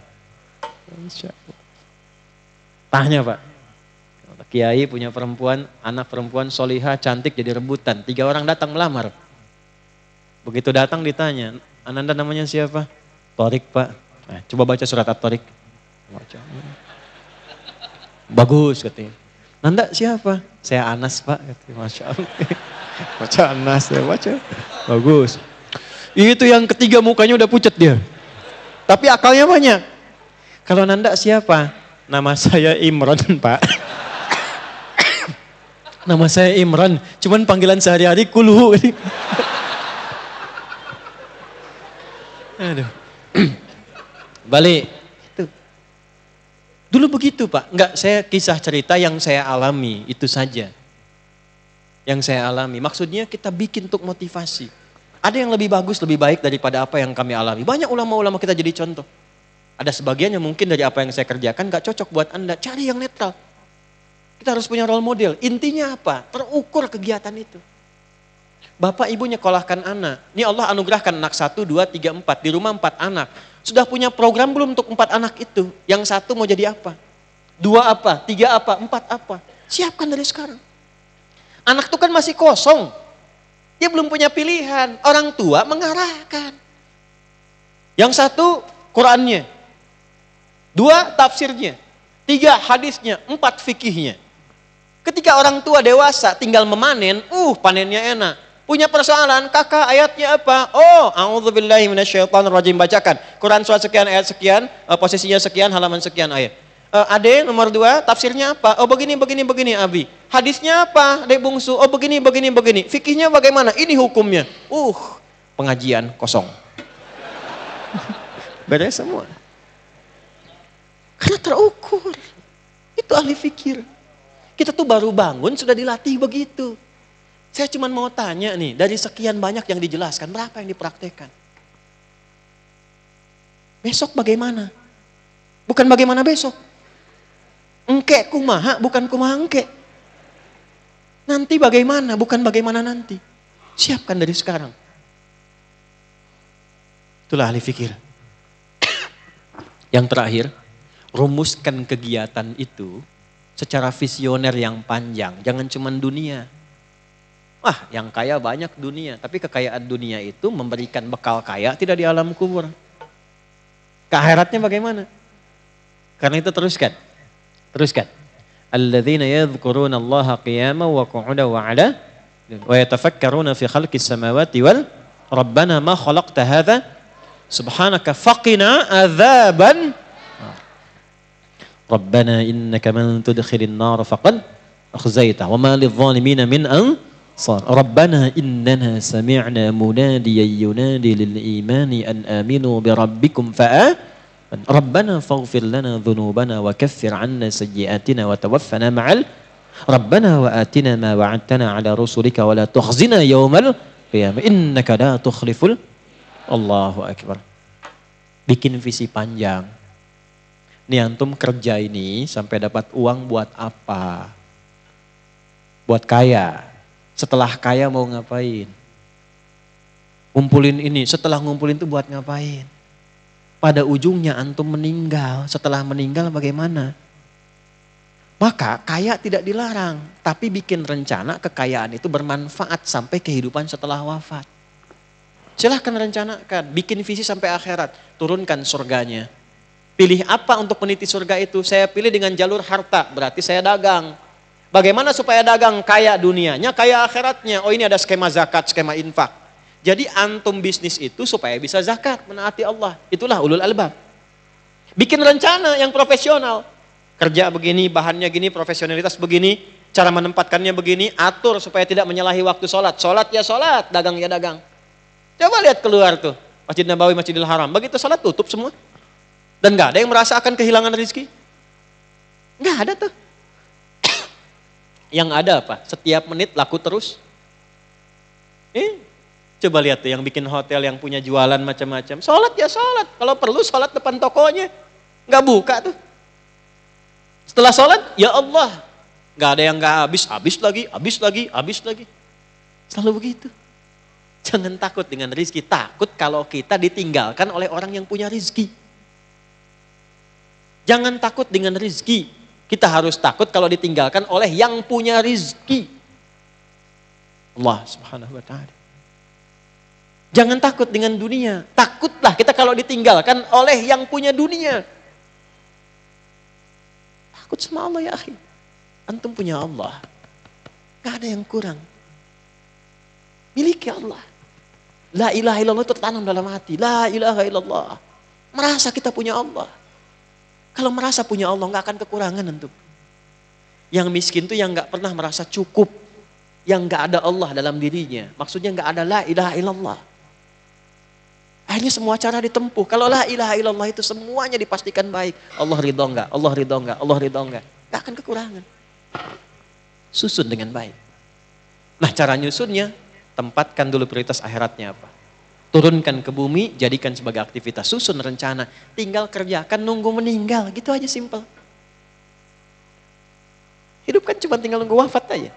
Tanya Pak, Kiai punya perempuan, anak perempuan solihah, cantik jadi rebutan. 3 orang datang melamar. Begitu datang ditanya, Ananda namanya siapa? Torik Pak. Coba baca surat At-Torik. Bagus katanya. Nanda siapa? Saya Anas Pak. Katanya. Masya Allah. Baca Anas ya baca. Bagus. Itu yang ketiga mukanya udah pucat dia. Tapi akalnya banyak. Kalau Nanda siapa? Nama saya Imran Pak. Nama saya Imran, cuman panggilan sehari-hari Kulhu. Aduh. Balik. Itu. Dulu begitu Pak, enggak, saya kisah cerita yang saya alami, itu saja. Yang saya alami, maksudnya kita bikin untuk motivasi. Ada yang lebih bagus, lebih baik daripada apa yang kami alami. Banyak ulama-ulama kita jadi contoh. Ada sebagian yang mungkin dari apa yang saya kerjakan gak cocok buat Anda. Cari yang netral. Kita harus punya role model. Intinya apa? Terukur kegiatan itu. Bapak ibu nyekolahkan anak. Ini Allah anugerahkan anak 1, 2, 3, 4. Di rumah 4 anak. Sudah punya program belum untuk 4 anak itu? Yang 1 mau jadi apa? 2 apa? 3 apa? 4 apa? Siapkan dari sekarang. Anak itu kan masih kosong. Dia belum punya pilihan. Orang tua mengarahkan. Yang 1 Qurannya. 2 tafsirnya, 3 hadisnya, 4 fikihnya. Ketika orang tua dewasa tinggal memanen, panennya enak. Punya persoalan, kakak ayatnya apa? Oh, a'udzubillahi minasyaitonirrajim, bacakan. Quran surat sekian, ayat sekian, posisinya sekian, halaman sekian ayat. Ade nomor 2, tafsirnya apa? Oh begini, begini, Abi. Hadisnya apa? Dek bungsu, oh begini. Fikihnya bagaimana? Ini hukumnya. Pengajian kosong. Beres semua. Karena terukur. Itu ahli fikir. Kita tuh baru bangun sudah dilatih begitu. Saya cuma mau tanya nih, dari sekian banyak yang dijelaskan, berapa yang dipraktekkan? Besok bagaimana? Bukan bagaimana besok. Engke kumaha, bukan kumaha engke. Nanti bagaimana, bukan bagaimana nanti. Siapkan dari sekarang. Itulah ahli fikir. Yang terakhir, rumuskan kegiatan itu secara visioner yang panjang. Jangan cuma dunia. Yang kaya banyak dunia. Tapi kekayaan dunia itu memberikan bekal kaya tidak di alam kubur. Ke akhiratnya bagaimana? Karena itu teruskan. Alladzina yadhkuruna Allaha qiyaman wa qu'udan wa 'ala wa yatafakkaruna fi khalqis samawati wal Rabbana ma khalaqta hadza subhanaka faqina adzaban Rabbana innaka man tudkhilin nar faqad akhzaita wa ma lidh-dhalimin min ansar Rabbana innana sami'na munadiyan yunadi lil imani an aminu bi rabbikum Rabbana faghfir lana dhunubana wa kaffir 'anna sayyi'atina wa tawaffana ma'al Rabbana wa atina ma wa'adtana 'ala rusulika wa la tukhzina yawmal qiyamah innaka la tukhliful Allahu akbar. Bikin visi panjang. Nih antum kerja ini sampai dapat uang buat apa? Buat kaya. Setelah kaya mau ngapain? Ngumpulin ini, setelah ngumpulin itu buat ngapain? Pada ujungnya antum meninggal. Setelah meninggal bagaimana? Maka kaya tidak dilarang. Tapi bikin rencana kekayaan itu bermanfaat sampai kehidupan setelah wafat. Silahkan rencanakan. Bikin visi sampai akhirat. Turunkan surganya. Pilih apa untuk meniti surga itu? Saya pilih dengan jalur harta. Berarti saya dagang. Bagaimana supaya dagang? Kaya dunianya, kaya akhiratnya. Oh ini ada skema zakat, skema infak. Jadi antum bisnis itu supaya bisa zakat, menaati Allah. Itulah ulul albab. Bikin rencana yang profesional. Kerja begini, bahannya gini, profesionalitas begini, cara menempatkannya begini, atur supaya tidak menyalahi waktu sholat. Sholat ya sholat, dagang ya dagang. Coba lihat keluar tuh, Masjid Nabawi, Masjidil Haram. Begitu sholat tutup semua. Dan gak ada yang merasa akan kehilangan rezeki. Gak ada tuh. Yang ada apa? Setiap menit laku terus. Coba lihat tuh yang bikin hotel, yang punya jualan macam-macam. Sholat ya sholat. Kalau perlu sholat depan tokonya. Nggak buka tuh. Setelah sholat, ya Allah. Nggak ada yang nggak habis lagi. Selalu begitu. Jangan takut dengan rizki. Takut kalau kita ditinggalkan oleh orang yang punya rizki. Jangan takut dengan rizki. Kita harus takut kalau ditinggalkan oleh yang punya rizki. Allah subhanahu wa ta'ala. Jangan takut dengan dunia. Takutlah kita kalau ditinggalkan oleh yang punya dunia. Takut sama Allah ya akhi. Antum punya Allah. Gak ada yang kurang. Miliki Allah. La ilaha illallah itu tertanam dalam hati. La ilaha illallah. Merasa kita punya Allah. Kalau merasa punya Allah gak akan kekurangan antum. Yang miskin itu yang gak pernah merasa cukup. Yang gak ada Allah dalam dirinya. Maksudnya gak ada la ilaha illallah. Akhirnya semua cara ditempuh. Kalau la ilaha illallah itu semuanya dipastikan baik. Allah ridho enggak? Allah ridho enggak? Allah ridho enggak? Enggak akan kekurangan. Susun dengan baik. Nah cara nyusunnya, tempatkan dulu prioritas akhiratnya apa. Turunkan ke bumi, jadikan sebagai aktivitas. Susun rencana. Tinggal kerjakan, nunggu meninggal. Gitu aja simple. Hidup kan cuma tinggal nunggu wafat aja.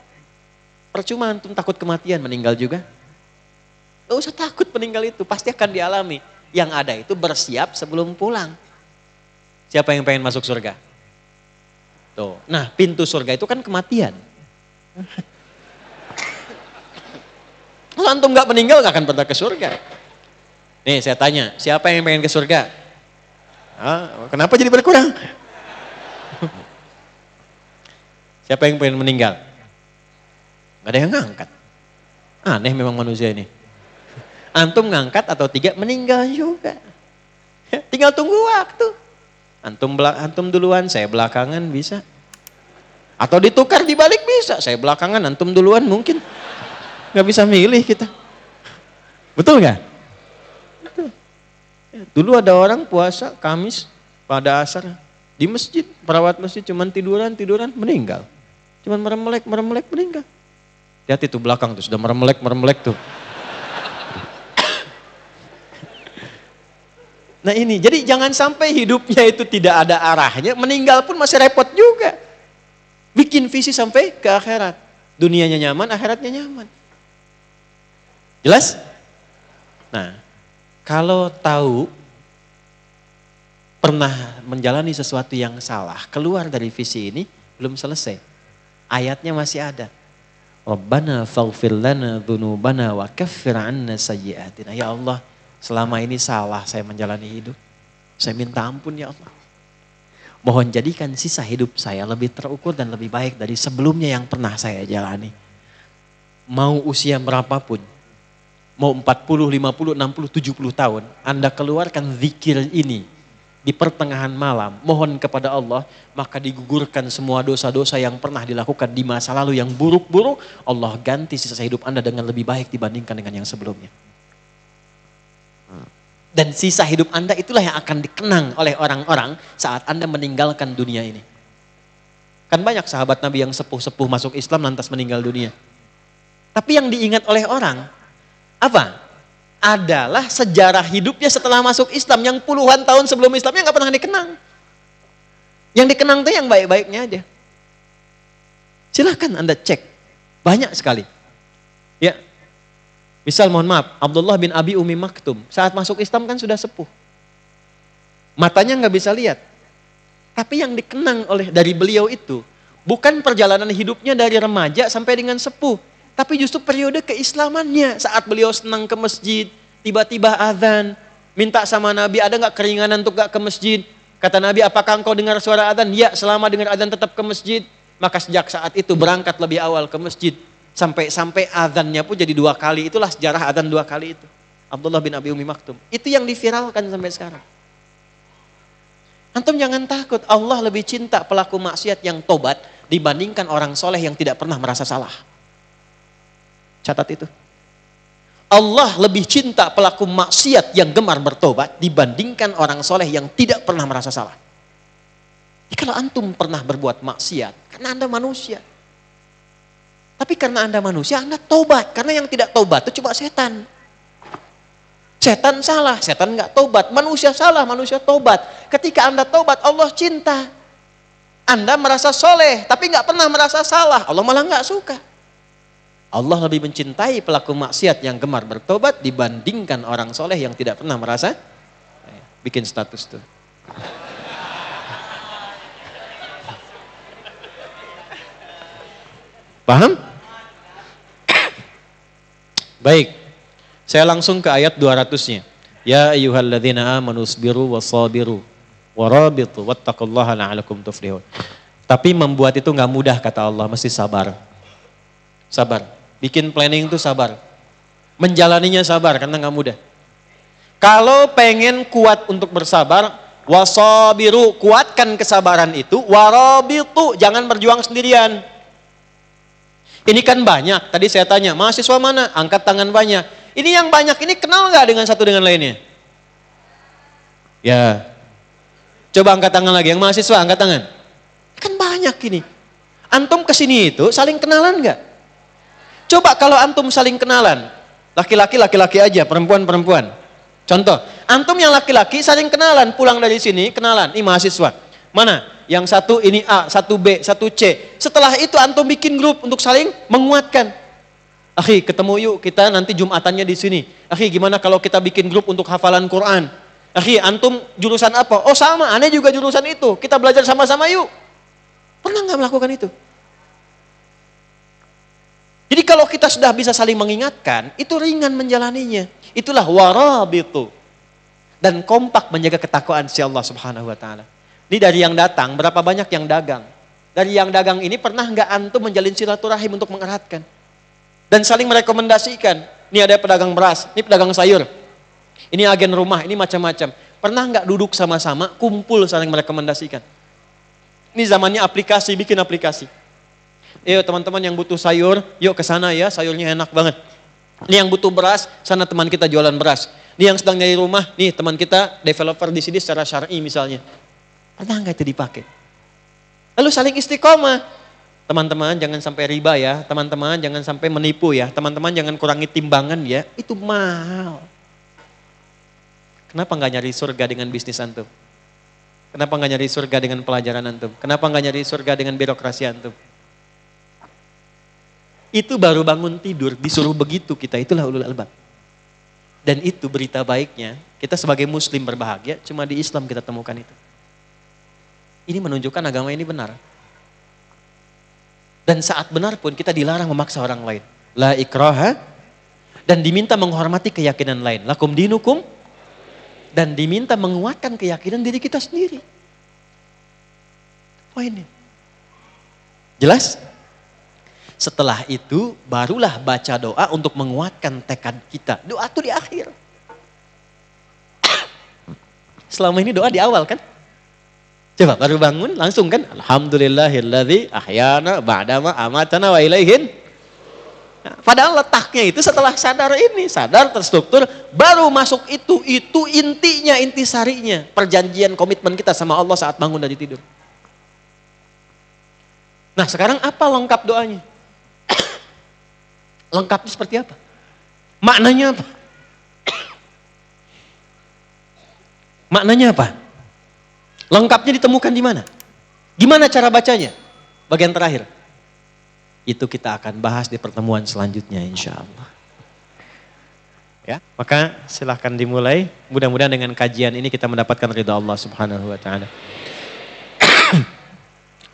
Percuma antum takut kematian, meninggal juga. Gak usah takut meninggal itu, pasti akan dialami. Yang ada itu bersiap sebelum pulang. Siapa yang pengen masuk surga? Tuh. Nah pintu surga itu kan kematian. Kalau antum gak meninggal gak akan pernah ke surga. Nih saya tanya, siapa yang pengen ke surga? Kenapa jadi berkurang? Siapa yang pengen meninggal? Gak ada yang ngangkat. Aneh memang manusia ini. Antum ngangkat atau tidak meninggal juga. Tinggal tunggu waktu. Antum duluan, saya belakangan bisa. Atau ditukar dibalik bisa, saya belakangan, antum duluan mungkin. Nggak bisa milih kita. Betul nggak? Betul. Dulu ada orang puasa Kamis pada asar di masjid, perawat masjid cuman tiduran meninggal. Cuman merem-melek meninggal. Lihat itu belakang tuh sudah merem-melek tuh. Nah ini, jadi jangan sampai hidupnya itu tidak ada arahnya, meninggal pun masih repot juga. Bikin visi sampai ke akhirat. Dunianya nyaman, akhiratnya nyaman. Jelas? Nah, kalau tahu pernah menjalani sesuatu yang salah, keluar dari visi ini, belum selesai. Ayatnya masih ada. Rabbana faghfir lana dzunubana wa kaffir 'anna sayyi'atina. Ya Allah, selama ini salah saya menjalani hidup. Saya minta ampun ya Allah. Mohon jadikan sisa hidup saya lebih terukur dan lebih baik dari sebelumnya yang pernah saya jalani. Mau usia berapapun, mau 40, 50, 60, 70 tahun, Anda keluarkan zikir ini di pertengahan malam, mohon kepada Allah, maka digugurkan semua dosa-dosa yang pernah dilakukan di masa lalu yang buruk-buruk, Allah ganti sisa hidup Anda dengan lebih baik dibandingkan dengan yang sebelumnya. Dan sisa hidup Anda itulah yang akan dikenang oleh orang-orang saat Anda meninggalkan dunia ini. Kan banyak sahabat Nabi yang sepuh-sepuh masuk Islam lantas meninggal dunia. Tapi yang diingat oleh orang, apa? Adalah sejarah hidupnya setelah masuk Islam yang puluhan tahun sebelum Islamnya nggak pernah dikenang. Yang dikenang tuh yang baik-baiknya aja. Silahkan Anda cek, banyak sekali. Ya. Misal mohon maaf, Abdullah bin Abi Umi Maktum saat masuk Islam kan sudah sepuh. Matanya nggak bisa lihat. Tapi yang dikenang dari beliau itu bukan perjalanan hidupnya dari remaja sampai dengan sepuh. Tapi justru periode keislamannya saat beliau senang ke masjid, tiba-tiba azan, minta sama Nabi ada nggak keringanan untuk nggak ke masjid. Kata Nabi, apakah engkau dengar suara azan? Ya, selama dengar azan tetap ke masjid. Maka sejak saat itu berangkat lebih awal ke masjid. Sampai azannya pun jadi 2 kali. Itulah sejarah azan 2 kali itu. Abdullah bin Abi Umi Maktum. Itu yang diviralkan sampai sekarang. Antum jangan takut. Allah lebih cinta pelaku maksiat yang tobat dibandingkan orang soleh yang tidak pernah merasa salah. Catat itu. Allah lebih cinta pelaku maksiat yang gemar bertobat dibandingkan orang soleh yang tidak pernah merasa salah. Jadi kalau antum pernah berbuat maksiat, karena Anda manusia. Tapi karena Anda manusia, Anda tobat. Karena yang tidak tobat itu cuma setan. Setan salah, setan nggak tobat. Manusia salah, manusia tobat. Ketika Anda tobat, Allah cinta. Anda merasa soleh, tapi nggak pernah merasa salah. Allah malah nggak suka. Allah lebih mencintai pelaku maksiat yang gemar bertobat dibandingkan orang soleh yang tidak pernah merasa. Bikin status tuh. Paham? Baik. Saya langsung ke ayat 200-nya. Ya ayyuhalladzina amanu sabiru wasabiru warabitu wattaqullaha la'alakum tuflihun. Tapi membuat itu enggak mudah kata Allah, mesti sabar. Sabar. Bikin planning itu sabar. Menjalaninya sabar karena enggak mudah. Kalau pengen kuat untuk bersabar, wasabiru, kuatkan kesabaran itu, warabitu, jangan berjuang sendirian. Ini kan banyak, tadi saya tanya, mahasiswa mana? Angkat tangan banyak. Ini yang banyak ini kenal nggak dengan satu dengan lainnya? Ya. Coba angkat tangan lagi, yang mahasiswa angkat tangan. Kan banyak ini. Antum kesini itu saling kenalan nggak? Coba kalau antum saling kenalan, laki-laki aja, perempuan. Contoh, antum yang laki-laki saling kenalan, pulang dari sini kenalan, ini mahasiswa. Mana? Yang satu ini A, satu B, satu C. Setelah itu antum bikin grup untuk saling menguatkan. Akhi, ketemu yuk kita nanti Jumatannya di sini. Akhi, gimana kalau kita bikin grup untuk hafalan Quran? Akhi, antum jurusan apa? Oh sama, aneh juga jurusan itu. Kita belajar sama-sama yuk. Pernah nggak melakukan itu? Jadi kalau kita sudah bisa saling mengingatkan, itu ringan menjalaninya. Itulah warabitu. Dan kompak menjaga ketakwaan si Allah Subhanahu wa taala. Ini dari yang datang, berapa banyak yang dagang. Dari yang dagang ini pernah nggak antum menjalin silaturahim untuk mengeratkan? Dan saling merekomendasikan. Ini ada pedagang beras, ini pedagang sayur. Ini agen rumah, ini macam-macam. Pernah nggak duduk sama-sama, kumpul saling merekomendasikan? Ini zamannya aplikasi, bikin aplikasi. Yuk teman-teman yang butuh sayur, yuk ke sana ya, sayurnya enak banget. Ini yang butuh beras, sana teman kita jualan beras. Ini yang sedang nyari rumah, nih teman kita developer di sini secara syar'i misalnya. Pernah nggak itu dipakai? Lalu saling istiqomah. Teman-teman jangan sampai riba ya, teman-teman jangan sampai menipu ya, teman-teman jangan kurangi timbangan ya, itu mahal. Kenapa nggak nyari surga dengan bisnis antum? Kenapa nggak nyari surga dengan pelajaran antum? Kenapa nggak nyari surga dengan birokrasi antum? Itu baru bangun tidur, disuruh begitu kita, itulah ulul albab. Dan itu berita baiknya, kita sebagai muslim berbahagia, cuma di Islam kita temukan itu. Ini menunjukkan agama ini benar. Dan saat benar pun kita dilarang memaksa orang lain. La ikraha. Dan diminta menghormati keyakinan lain. Lakum dinukum. Dan diminta menguatkan keyakinan diri kita sendiri. Poinnya. Jelas? Setelah itu barulah baca doa untuk menguatkan tekad kita. Doa itu di akhir. Selama ini doa di awal kan? Coba baru bangun langsung kan? Alhamdulillahilladzi ahyana ba'dama amatana wa ilaihin. Nah, padahal letaknya itu setelah sadar ini, sadar terstruktur, baru masuk itu intinya, intisarinya. Perjanjian komitmen kita sama Allah saat bangun dari tidur. Nah sekarang apa lengkap doanya? Lengkapnya seperti apa? Maknanya apa? Maknanya apa? Lengkapnya ditemukan di mana? Gimana cara bacanya? Bagian terakhir. Itu kita akan bahas di pertemuan selanjutnya insya Allah. Ya, maka silahkan dimulai. Mudah-mudahan dengan kajian ini kita mendapatkan ridha Allah Subhanahu wa taala.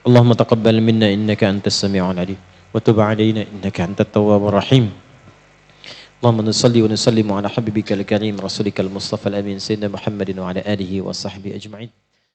Allahumma taqabbal minna innaka antas sami'ul alim wa tub 'alaina innaka antat tawwabur rahim. Allahumma nusalli wa nusallimu ala habibikal karim rasulika al-mustafa al-amin sayyidina Muhammadin wa ala alihi wa sahbihi ajma'in.